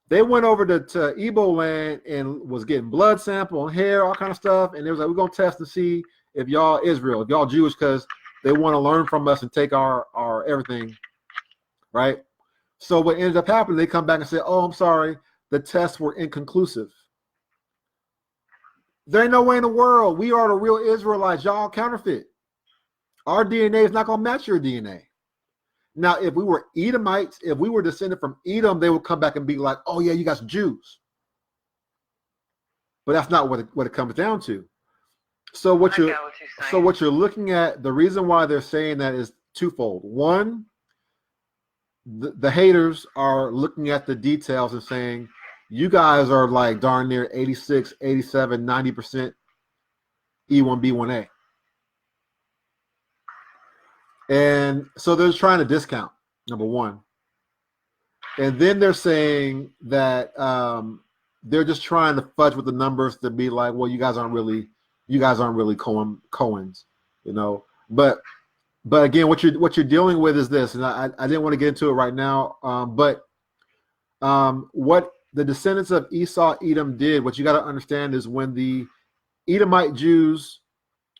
Speaker 1: They went over to Igbo land and was getting blood sample and hair, all kind of stuff. And they was like, we're going to test to see if y'all Israel, if y'all Jewish, because they want to learn from us and take our everything, right? So what ended up happening, they come back and say, oh, I'm sorry, the tests were inconclusive. There ain't no way in the world. We are the real Israelites. Y'all counterfeit. Our DNA is not going to match your DNA. Now, if we were Edomites, if we were descended from Edom, they would come back and be like, oh, yeah, you guys are Jews. But that's not what it comes down to. So what you're looking at, the reason why they're saying that is twofold. One, the haters are looking at the details and saying, you guys are like darn near 86, 87, 90% E1B1A. And so they're trying to discount, number one. And then they're saying that they're just trying to fudge with the numbers to be like, well, you guys aren't really Cohens, you know. But again, what you're dealing with is this, and I didn't want to get into it right now. But what the descendants of Esau, Edom did, what you got to understand is when the Edomite Jews,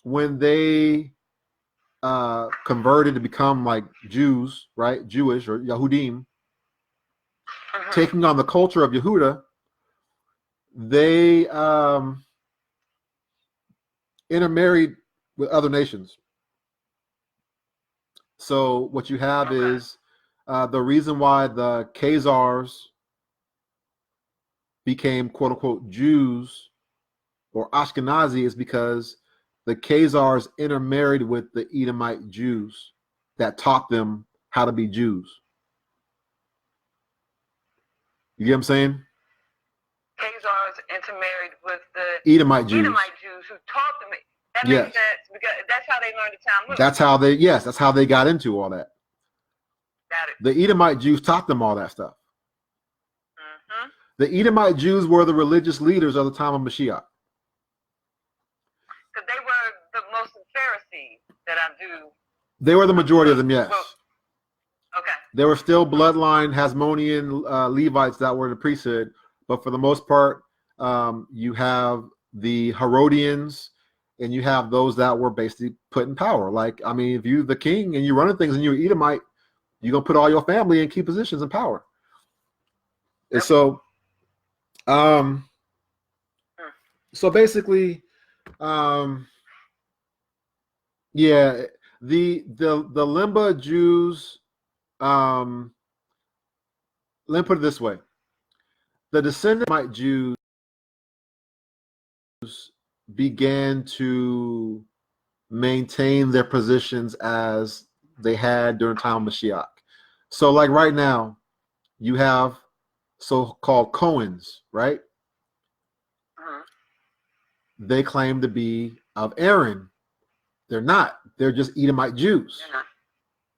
Speaker 1: when they converted to become like Jews, right? Jewish or Yahudim, taking on the culture of Yehuda, they intermarried with other nations. So what you have is the reason why the Khazars became quote unquote Jews or Ashkenazi is because the Khazars intermarried with the Edomite Jews that taught them how to be Jews. You get what I'm saying?
Speaker 2: Khazars intermarried with the
Speaker 1: Edomite Jews
Speaker 2: who taught them. That makes sense because that's how they learned the Talmud.
Speaker 1: That's how they got into all that.
Speaker 2: Got it.
Speaker 1: The Edomite Jews taught them all that stuff. The Edomite Jews were the religious leaders of the time of Mashiach.
Speaker 2: Because they were the most Pharisees that I do.
Speaker 1: They were the majority of them, yes.
Speaker 2: Well, okay.
Speaker 1: There were still bloodline Hasmonean Levites that were in the priesthood, but for the most part, you have the Herodians, and you have those that were basically put in power. Like, I mean, if you're the king and you're running things and you're Edomite, you're going to put all your family in key positions in power. And so, basically, yeah, the Limba Jews, let me put it this way. The descendant Jews began to maintain their positions as they had during the time of Mashiach. So like right now, you have so-called Cohens, right? They claim to be of Aaron. They're not. They're just Edomite Jews.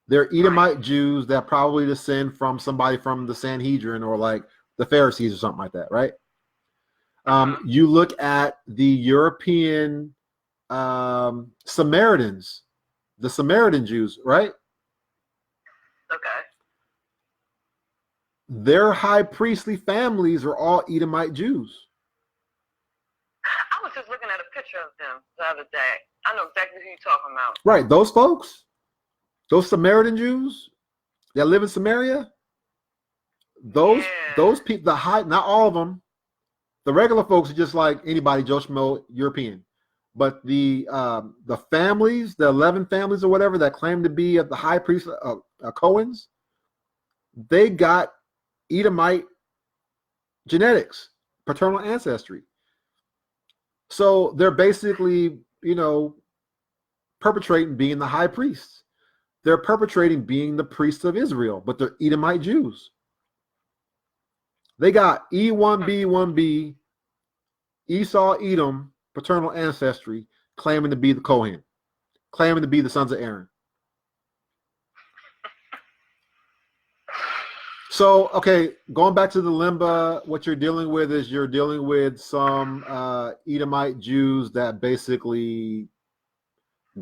Speaker 1: They're Edomite Jews that probably descend from somebody from the Sanhedrin or like the Pharisees or something like that, right? You look at the European Samaritans, the Samaritan Jews, right?
Speaker 2: Okay.
Speaker 1: Their high priestly families are all Edomite Jews.
Speaker 2: I was just looking at a picture of them the other day. I know exactly who you're talking about.
Speaker 1: Right, those folks, those Samaritan Jews that live in Samaria, those people, the high, not all of them. The regular folks are just like anybody, Joe Schmo, European. But the families, the 11 families or whatever that claim to be of the high priest Cohens, they got Edomite genetics, paternal ancestry. So they're basically, perpetrating being the high priests. They're perpetrating being the priests of Israel, but they're Edomite Jews. They got E1B1B, Esau, Edom, paternal ancestry, claiming to be the Kohen, claiming to be the sons of Aaron. So, okay, going back to the Limba, what you're dealing with is you're dealing with some Edomite Jews that basically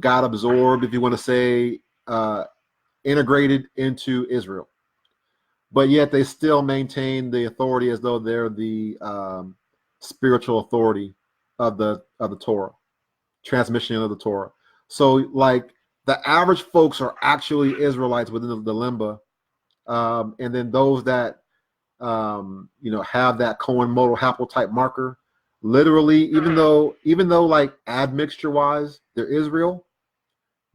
Speaker 1: got absorbed, if you want to say, integrated into Israel. But yet they still maintain the authority as though they're the spiritual authority of the Torah, transmission of the Torah. So like the average folks are actually Israelites within the Limba. And then those that, have that Cohen modal haplotype marker Literally, even though like admixture wise, they're Israel,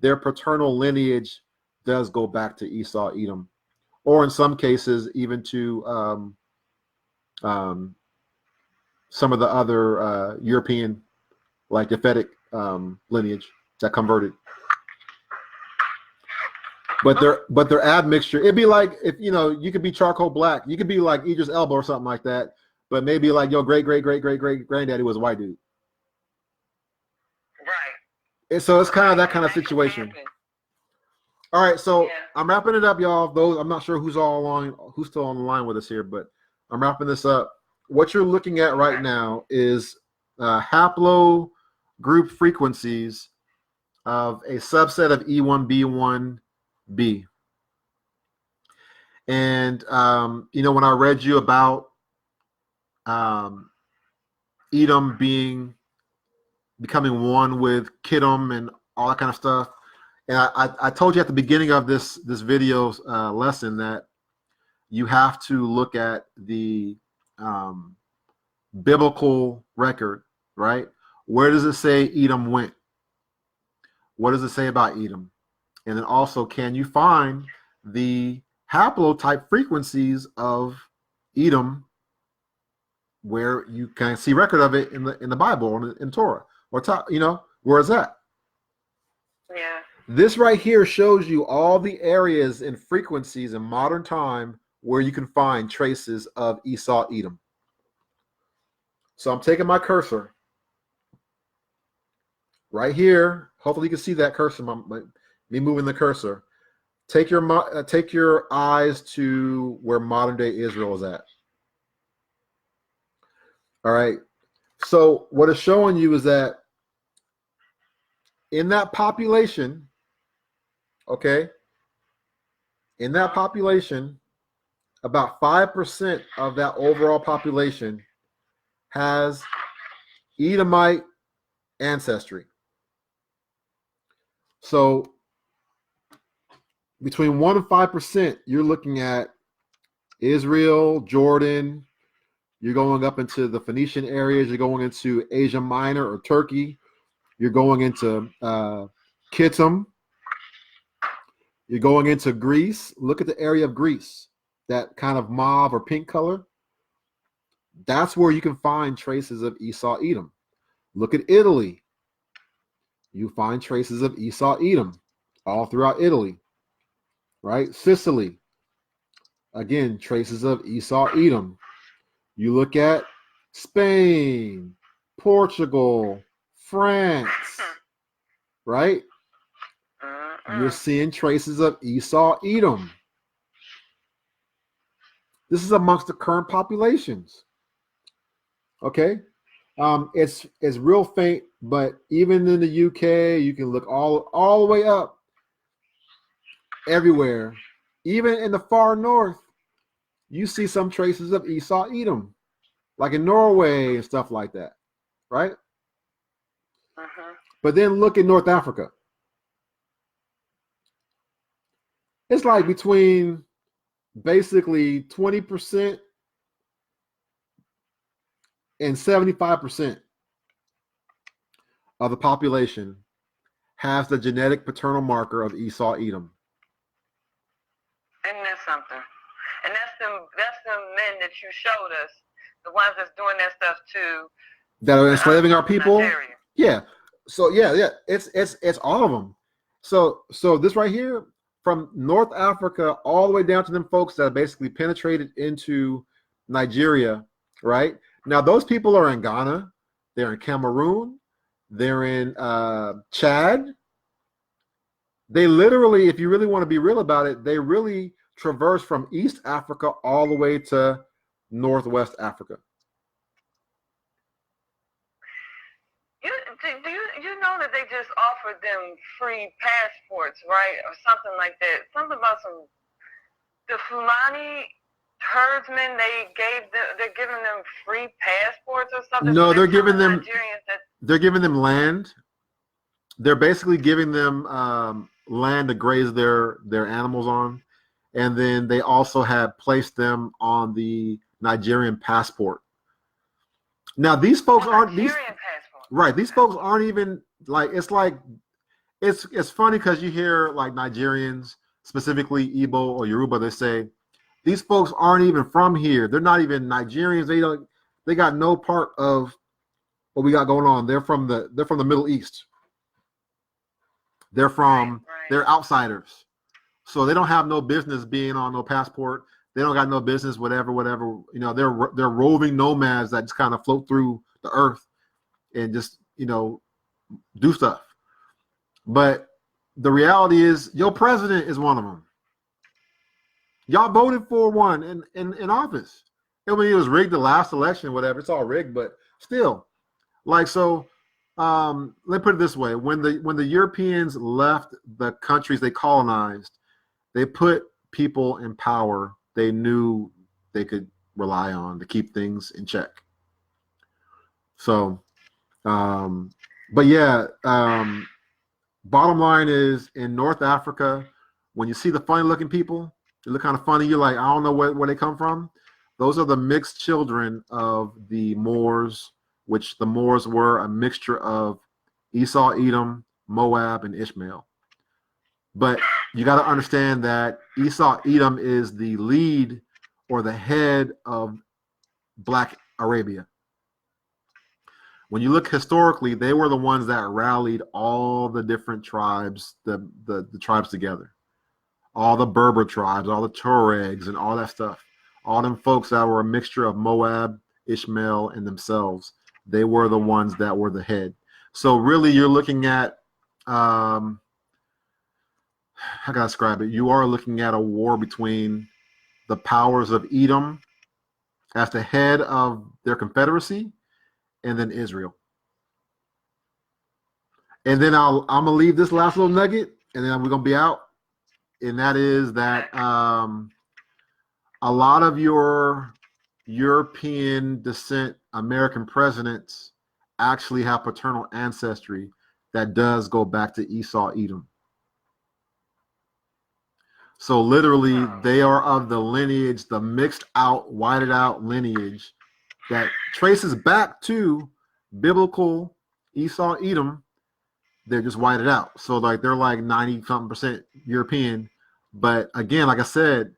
Speaker 1: their paternal lineage does go back to Esau, Edom, or in some cases even to some of the other European, like the Fedic lineage that converted. But their admixture, it'd be like if you could be charcoal black, you could be like Idris Elba or something like that, but maybe like your great granddaddy was a white dude.
Speaker 2: Right.
Speaker 1: And so it's kind of that kind of situation. All right, so
Speaker 2: yeah.
Speaker 1: I'm wrapping it up, y'all. Those I'm not sure who's still on the line with us here, but I'm wrapping this up. What you're looking at right now is haplogroup frequencies of a subset of E1B1B. And when I read you about Edom becoming one with Kittim and all that kind of stuff, and I told you at the beginning of this video lesson that you have to look at the biblical record, right? Where does it say Edom went? What does it say about Edom? And then also, can you find the haplotype frequencies of Edom where you can see record of it in the Bible or in Torah or where is that?
Speaker 2: Yeah.
Speaker 1: This right here shows you all the areas and frequencies in modern time where you can find traces of Esau, Edom. So I'm taking my cursor right here. Hopefully you can see that cursor, me moving the cursor. Take your eyes to where modern day Israel is at. All right. So what it's showing you is that in that population, okay, in that population, about 5% of that overall population has Edomite ancestry. So between 1 and 5%, you're looking at Israel, Jordan, you're going up into the Phoenician areas, you're going into Asia Minor or Turkey, you're going into Kittim, you're going into Greece. Look at the area of Greece, that kind of mauve or pink color. That's where you can find traces of Esau, Edom. Look at Italy. You find traces of Esau, Edom all throughout Italy, right? Sicily, again, traces of Esau, Edom. You look at Spain, Portugal, France, right? You're seeing traces of Esau, Edom. This is amongst the current populations. Okay, it's real faint, but even in the UK, you can look all the way up, everywhere, even in the far north, you see some traces of Esau, Edom, like in Norway and stuff like that, right? But then look at North Africa. It's like between basically 20% and 75% of the population has the genetic paternal marker of Esau, Edom.
Speaker 2: Isn't that something? And that's the men that you showed us, the ones that's doing that stuff too.
Speaker 1: That are enslaving our people.
Speaker 2: Nigeria.
Speaker 1: Yeah. So yeah, it's all of them. So this right here, from North Africa all the way down to them folks that basically penetrated into Nigeria, right? Now those people are in Ghana, they're in Cameroon, they're in Chad. They literally, if you really want to be real about it, they really traverse from East Africa all the way to Northwest Africa.
Speaker 2: Do you know that they just offered them free passports, right, or something like that? Something about the Fulani herdsmen. They're giving them free passports or something.
Speaker 1: No,
Speaker 2: so
Speaker 1: they're giving them.
Speaker 2: They're
Speaker 1: giving them land. They're basically giving them land to graze their animals on, and then they also have placed them on the Nigerian passport. Now these folks aren't these
Speaker 2: Nigerian passport.
Speaker 1: right. These folks aren't even like it's funny because you hear like Nigerians, specifically Igbo or Yoruba, they say these folks aren't even from here. They're not even Nigerians. They got no part of what we got going on. They're from the Middle East. They're outsiders. So they don't have no business being on no passport. They don't got no business, whatever. You know, they're roving nomads that just kind of float through the earth and just, you know, do stuff. But the reality is, your president is one of them. Y'all voted for one in office. I mean, it was rigged the last election, whatever. It's all rigged, but still, like so. Let me put it this way: when the Europeans left the countries they colonized, they put people in power they knew they could rely on to keep things in check. So, but yeah, bottom line is in North Africa, when you see the funny looking people, they look kind of funny. You're like, I don't know where they come from. Those are the mixed children of the Moors, which the Moors were a mixture of Esau, Edom, Moab, and Ishmael. But you got to understand that Esau, Edom is the lead or the head of Black Arabia. When you look historically, they were the ones that rallied all the different tribes, the tribes together. All the Berber tribes, all the Tuaregs, and all that stuff. All them folks that were a mixture of Moab, Ishmael, and themselves. They were the ones that were the head. So really, you're looking at, how can I describe it? You are looking at a war between the powers of Edom as the head of their confederacy, and then Israel. And then I'm gonna leave this last little nugget, and then we're gonna be out. And that is that a lot of your European descent American presidents actually have paternal ancestry that does go back to Esau, Edom. So literally, they are of the lineage, the mixed out, whited out lineage that traces back to biblical Esau, Edom. They're just whited out. So like they're like 90-something% European. But again, like I said,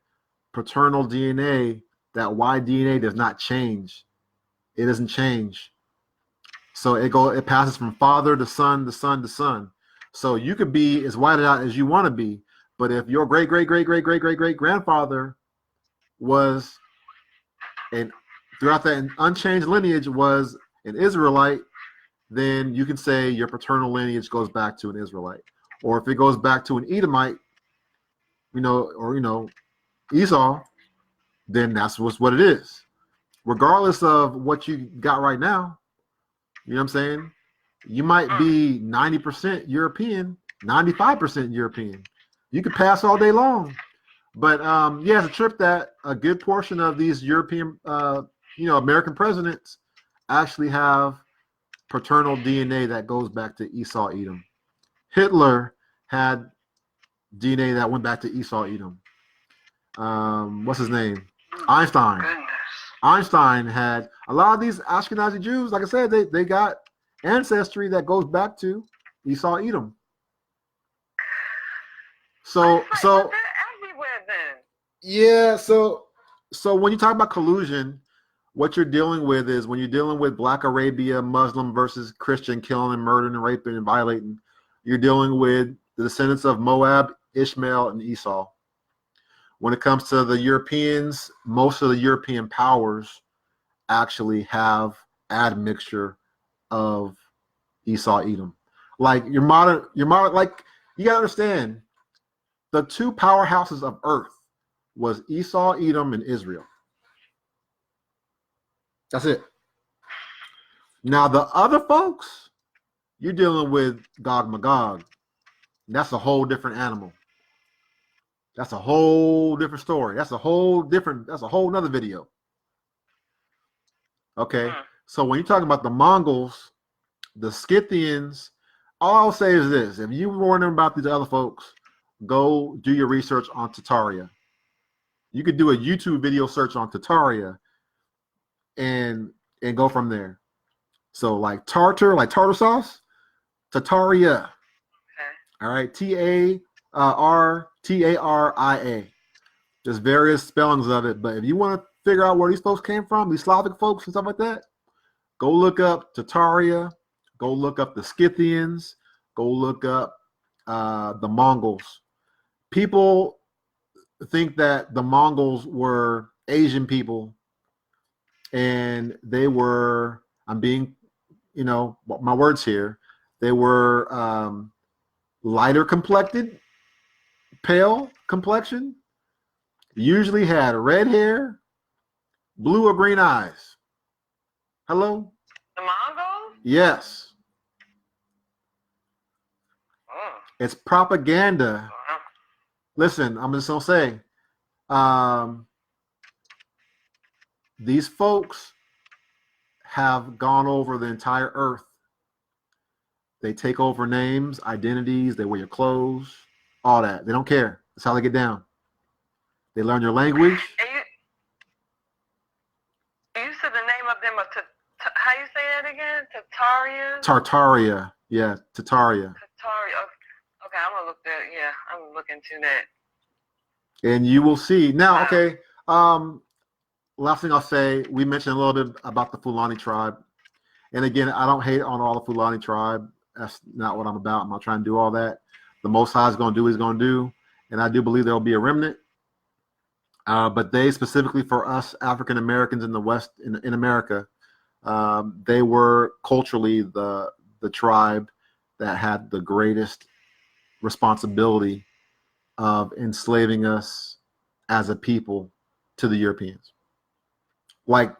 Speaker 1: paternal DNA, that Y DNA does not change. It doesn't change. So it passes from father to son to son to son. So you could be as whited out as you want to be. But if your great grandfather was, and throughout that unchanged lineage was an Israelite, then you can say your paternal lineage goes back to an Israelite. Or if it goes back to an Edomite, or Esau, then that's what it is. Regardless of what you got right now, you know what I'm saying? You might be 90% European, 95% European. You could pass all day long. But yeah, it's a trip that a good portion of these European, American presidents actually have paternal DNA that goes back to Esau, Edom. Hitler had DNA that went back to Esau, Edom. What's his name? Einstein. Einstein had a lot of these Ashkenazi Jews. Like I said, they got ancestry that goes back to Esau, Edom. So
Speaker 2: they're everywhere then.
Speaker 1: Yeah. So when you talk about collusion, what you're dealing with is when you're dealing with Black Arabia, Muslim versus Christian, killing and murdering and raping and violating, you're dealing with the descendants of Moab, Ishmael, and Esau. When it comes to the Europeans, most of the European powers actually have admixture of Esau, Edom. Like your modern, like you gotta understand, the two powerhouses of earth was Esau, Edom, and Israel. That's it. Now the other folks, you're dealing with Gog Magog. That's a whole different animal. That's a whole different story. That's a whole nother video. Okay. So when you're talking about the Mongols, the Scythians, all I'll say is this: if you were wondering about these other folks, go do your research on Tartaria. You could do a YouTube video search on Tartaria and go from there. So like tartar, like tartar sauce, Tartaria.
Speaker 2: Okay.
Speaker 1: All right, Tartaria. Just various spellings of it. But if you want to figure out where these folks came from, these Slavic folks and stuff like that, go look up Tartaria. Go look up the Scythians. Go look up the Mongols. People think that the Mongols were Asian people, and they were, I'm being, my words here, they were lighter complected, pale complexion, usually had red hair, blue or green eyes. Hello?
Speaker 2: The Mongols?
Speaker 1: Yes.
Speaker 2: Oh.
Speaker 1: It's propaganda.
Speaker 2: Wow.
Speaker 1: Listen, I'm just going to say, these folks have gone over the entire earth. They take over names, identities, they wear your clothes, all that. They don't care. That's how they get down. They learn your language.
Speaker 2: And you said the name of them, how you say that again? Tartaria?
Speaker 1: Tartaria. Yeah, Tartaria.
Speaker 2: Tartaria. Okay, I'm going to look that. Yeah, I'm going to look into that.
Speaker 1: And you will see. Now,
Speaker 2: Wow.
Speaker 1: okay, last thing I'll say, we mentioned a little bit about the Fulani tribe. And again, I don't hate on all the Fulani tribe. That's not what I'm about. I'm not trying to do all that. The Most High is going to do what he's going to do. And I do believe there will be a remnant. But they, specifically for us African Americans in the West, in America, they were culturally the tribe that had the greatest responsibility of enslaving us as a people to the Europeans. Like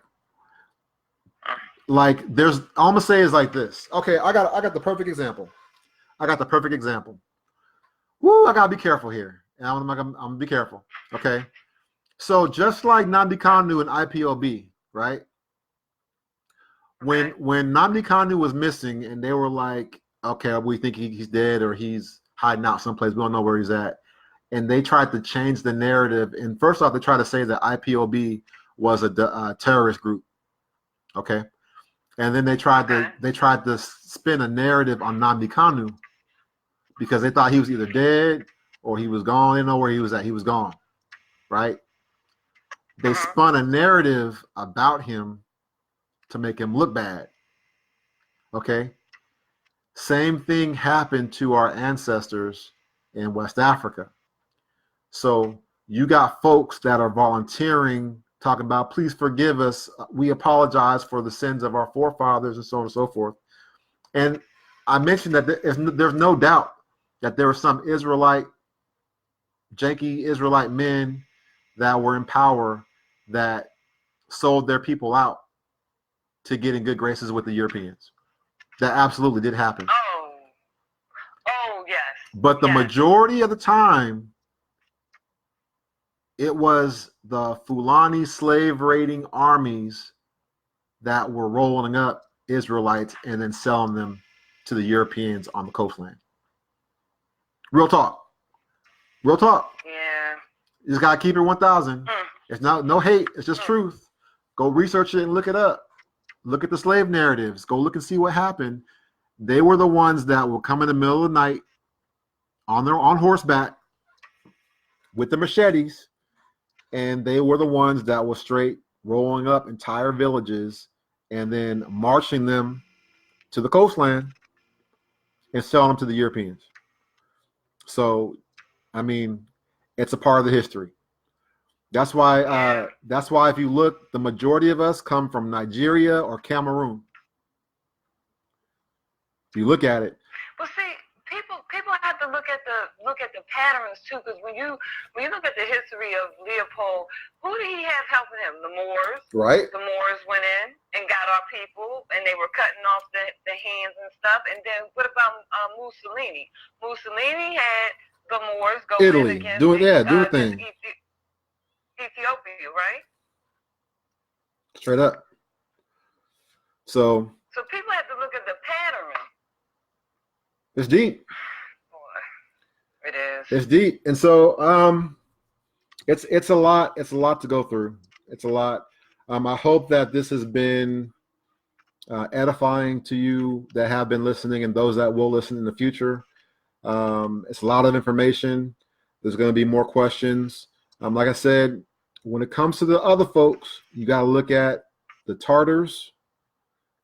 Speaker 1: there's, all I'm gonna say is like this. Okay, I got the perfect example. Woo, I gotta be careful here. And I'm gonna be careful. Okay. So just like Nnamdi Kanu and IPOB, right? When Nnamdi Kanu was missing and they were like, okay, we think he's dead or he's hiding out someplace, we don't know where he's at. And they tried to change the narrative. And first off, they tried to say that IPOB was a terrorist group. Okay. And then they tried to spin a narrative on Nnamdi Kanu because they thought he was either dead or he was gone. They didn't know where he was at. He was gone. Right? They spun a narrative about him to make him look bad. Okay? Same thing happened to our ancestors in West Africa. So you got folks that are volunteering, talking about, please forgive us. We apologize for the sins of our forefathers and so on and so forth. And I mentioned that there's no doubt that there were some janky Israelite men that were in power that sold their people out to get in good graces with the Europeans. That absolutely did happen.
Speaker 2: Oh, yes.
Speaker 1: But the majority of the time, it was the Fulani slave raiding armies that were rolling up Israelites and then selling them to the Europeans on the coastline. Real talk. Yeah. You just gotta keep it 1,000. It's no hate. It's just truth. Go research it and look it up. Look at the slave narratives. Go look and see what happened. They were the ones that will come in the middle of the night on horseback with the machetes, and they were the ones that were straight rolling up entire villages and then marching them to the coastline and selling them to the Europeans. So, I mean, it's a part of the history. That's why if you look, the majority of us come from Nigeria or Cameroon. If you look at it.
Speaker 2: Well, see, people have to look at the patterns too, because when you look at the history of Leopold, who did he have helping him? The Moors.
Speaker 1: Right.
Speaker 2: The Moors went in and got our people, and they were cutting off the hands and stuff. And then what about Mussolini? Mussolini had the Moors go
Speaker 1: Italy,
Speaker 2: in against
Speaker 1: do a thing.
Speaker 2: Ethiopia, right?
Speaker 1: Straight up. So
Speaker 2: people have to look at the pattern.
Speaker 1: It's deep.
Speaker 2: Boy, it is.
Speaker 1: It's deep. And so it's a lot. It's a lot to go through. It's a lot. I hope that this has been edifying to you that have been listening and those that will listen in the future. It's a lot of information. There's going to be more questions. Like I said, when it comes to the other folks, you got to look at the Tartars,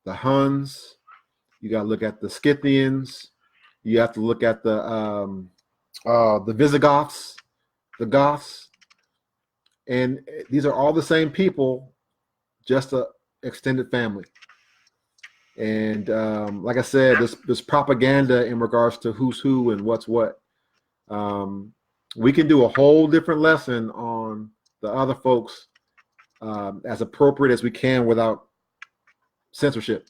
Speaker 1: the Huns. You got to look at the Scythians. You have to look at the Visigoths, the Goths. And these are all the same people, just an extended family. And like I said, this propaganda in regards to who's who and what's what. We can do a whole different lesson on the other folks as appropriate as we can without censorship.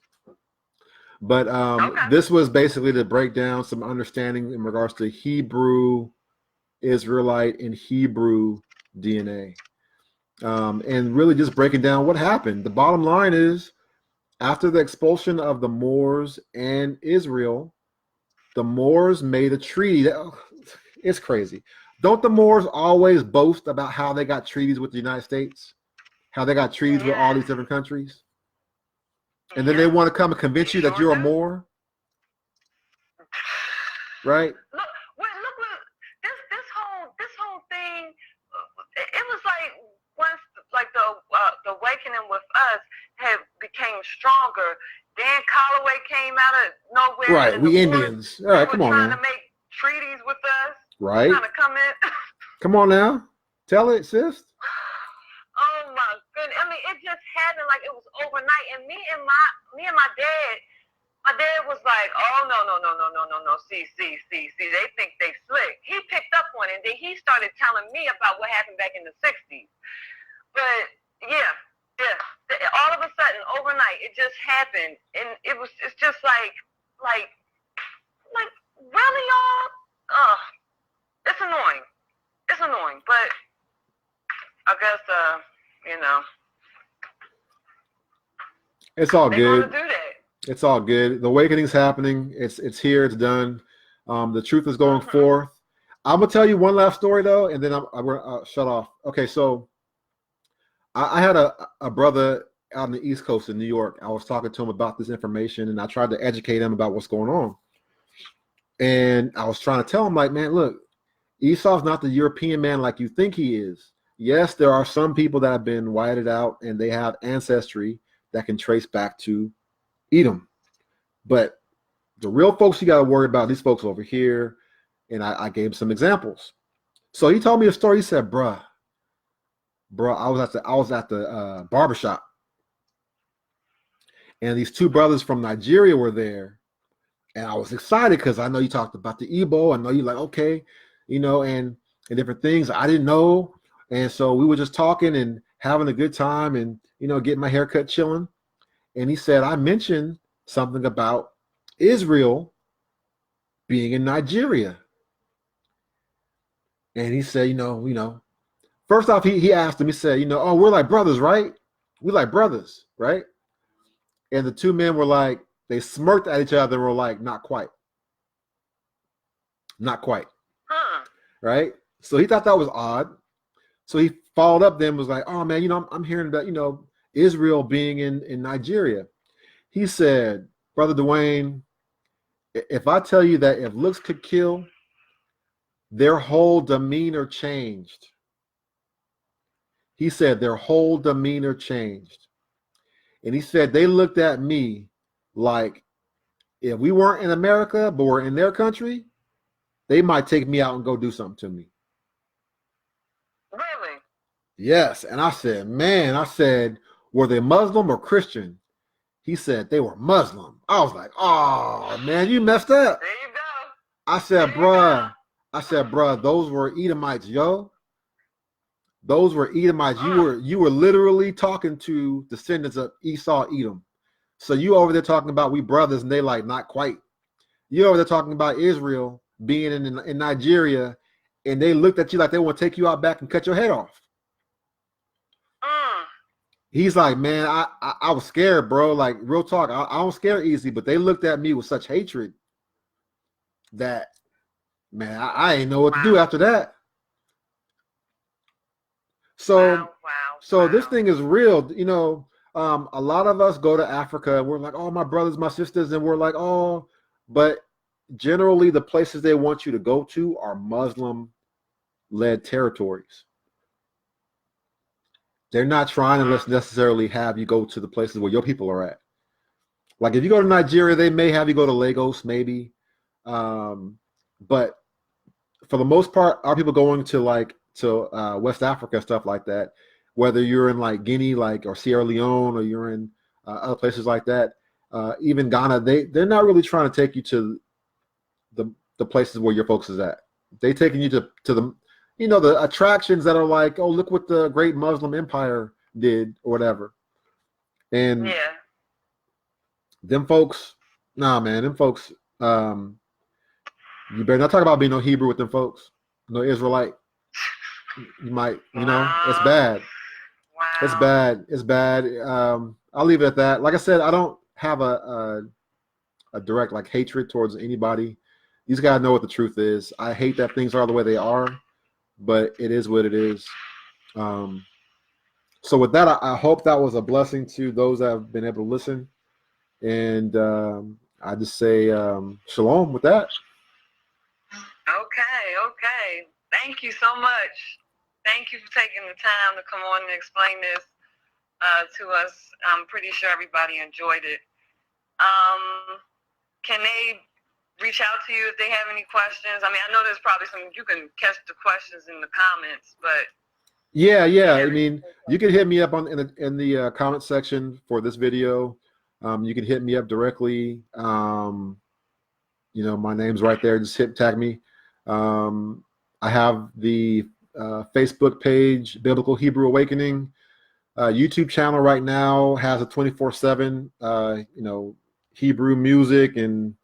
Speaker 1: But this was basically to break down some understanding in regards to Hebrew, Israelite, and Hebrew DNA. And really just breaking down what happened. The bottom line is, after the expulsion of the Moors and Israel, the Moors made a treaty. It's crazy. Don't the Moors always boast about how they got treaties with the United States? How they got treaties with all these different countries? And then they want to come and convince you that you're a Moor? Right?
Speaker 2: Look, this whole thing, it was like once like the awakening with us became stronger. Dan Calloway came out of nowhere.
Speaker 1: Right, we Indians. All right, come on
Speaker 2: trying
Speaker 1: now.
Speaker 2: to make treaties with us.
Speaker 1: Right.
Speaker 2: Trying to come in.
Speaker 1: Come on now. Tell it, sis.
Speaker 2: Oh my goodness. I mean, it just happened like it was overnight. And me and my dad was like, oh no. See, they think they slick. He picked up on it, and then he started telling me about what happened back in the 60s. But yeah. All of a sudden, overnight, it just happened, and it's just like really, y'all? It's annoying. It's annoying, but I guess
Speaker 1: it's all good.
Speaker 2: Gonna do that.
Speaker 1: It's all good. The awakening's happening. It's here. It's done. The truth is going forth. I'm gonna tell you one last story though, and then I'm gonna shut off. Okay, so I had a brother out on the East Coast in New York. I was talking to him about this information, and I tried to educate him about what's going on. And I was trying to tell him, like, man, look, Esau's not the European man like you think he is. Yes, there are some people that have been whited out, and they have ancestry that can trace back to Edom. But the real folks you got to worry about, these folks over here, and I gave him some examples. So he told me a story. He said, bruh, I was at the barbershop, and these two brothers from Nigeria were there, and I was excited because I know you talked about the Igbo. I know you like, okay, and different things I didn't know, and so we were just talking and having a good time, and getting my haircut, chilling. And he said I mentioned something about Israel being in Nigeria, and he said, first off, he asked him, he said, oh, we're like brothers, right? We like brothers, right? And the two men were like, they smirked at each other and were like, not quite. Not quite. Right? So he thought that was odd. So he followed up then, was like, oh man, I'm hearing about, Israel being in Nigeria. He said, Brother Duane, if I tell you that if looks could kill, their whole demeanor changed. He said their whole demeanor changed. And he said they looked at me like if we weren't in America, but we're in their country, they might take me out and go do something to me.
Speaker 2: Really?
Speaker 1: Yes. And I said, man, were they Muslim or Christian? He said they were Muslim. I was like, oh, man, you messed up.
Speaker 2: There you go.
Speaker 1: I said, bruh, those were Edomites, yo. Those were Edomites. You were literally talking to descendants of Esau, Edom. So you over there talking about we brothers, and they like, not quite. You over there talking about Israel being in Nigeria, and they looked at you like they want to take you out back and cut your head off. He's like, man, I was scared, bro. Like, real talk, I don't scare easy, but they looked at me with such hatred that, man, I ain't know what to do after that. So, this thing is real. a lot of us go to Africa and we're like, oh, my brothers, my sisters, and we're like, oh, but generally the places they want you to go to are Muslim-led territories. They're not trying to necessarily have you go to the places where your people are at. Like if you go to Nigeria, they may have you go to Lagos, maybe. But for the most part, our people going to West Africa, stuff like that, whether you're in like Guinea, or Sierra Leone, or you're in other places like that, even Ghana, they're not really trying to take you to the places where your folks is at. They taking you to the, the attractions that are like, oh, look what the great Muslim empire did or whatever. And
Speaker 2: yeah,
Speaker 1: them folks, nah, man, them folks, you better not talk about being no Hebrew with them folks, no Israelite. You might, it's bad.
Speaker 2: Wow.
Speaker 1: It's bad. It's bad. I'll leave it at that. Like I said, I don't have a direct hatred towards anybody. You just gotta know what the truth is. I hate that things are the way they are, but it is what it is. So with that, I hope that was a blessing to those that have been able to listen. And I just say shalom with that.
Speaker 2: Okay. Thank you so much. Thank you for taking the time to come on and explain this to us. I'm pretty sure everybody enjoyed it. Can they reach out to you if they have any questions? I mean, I know there's probably you can catch the questions in the comments, but
Speaker 1: yeah. I mean, you can hit me up in the comment section for this video. You can hit me up directly. My name's right there. Just tag me. I have the Facebook page, Biblical Hebrew Awakening. YouTube channel right now has a 24/7, Hebrew music and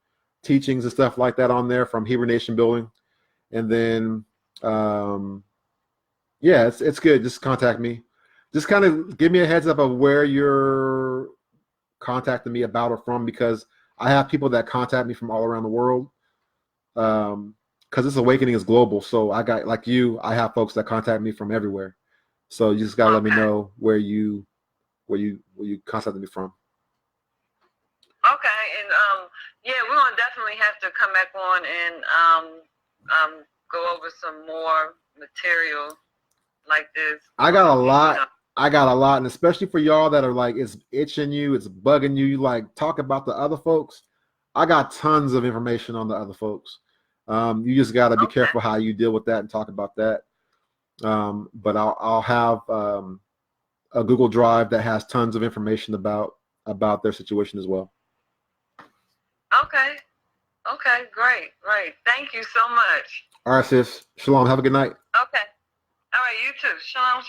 Speaker 1: teachings and stuff like that on there from Hebrew Nation Building. And then, it's good. Just contact me. Just kind of give me a heads up of where you're contacting me about or from, because I have people that contact me from all around the world. Because this awakening is global, so I got I have folks that contact me from everywhere. So you just gotta let me know where you contacted me from.
Speaker 2: Okay, and we're gonna definitely have to come back on and go over some more material like this.
Speaker 1: I got a lot, and especially for y'all that are it's itching you, it's bugging you, talk about the other folks. I got tons of information on the other folks. You just got to be careful how you deal with that and talk about that. But I'll have a Google Drive that has tons of information about their situation as well.
Speaker 2: Okay, great. Thank you so much.
Speaker 1: All right, sis. Shalom. Have a good night.
Speaker 2: Okay. All right, you too. Shalom.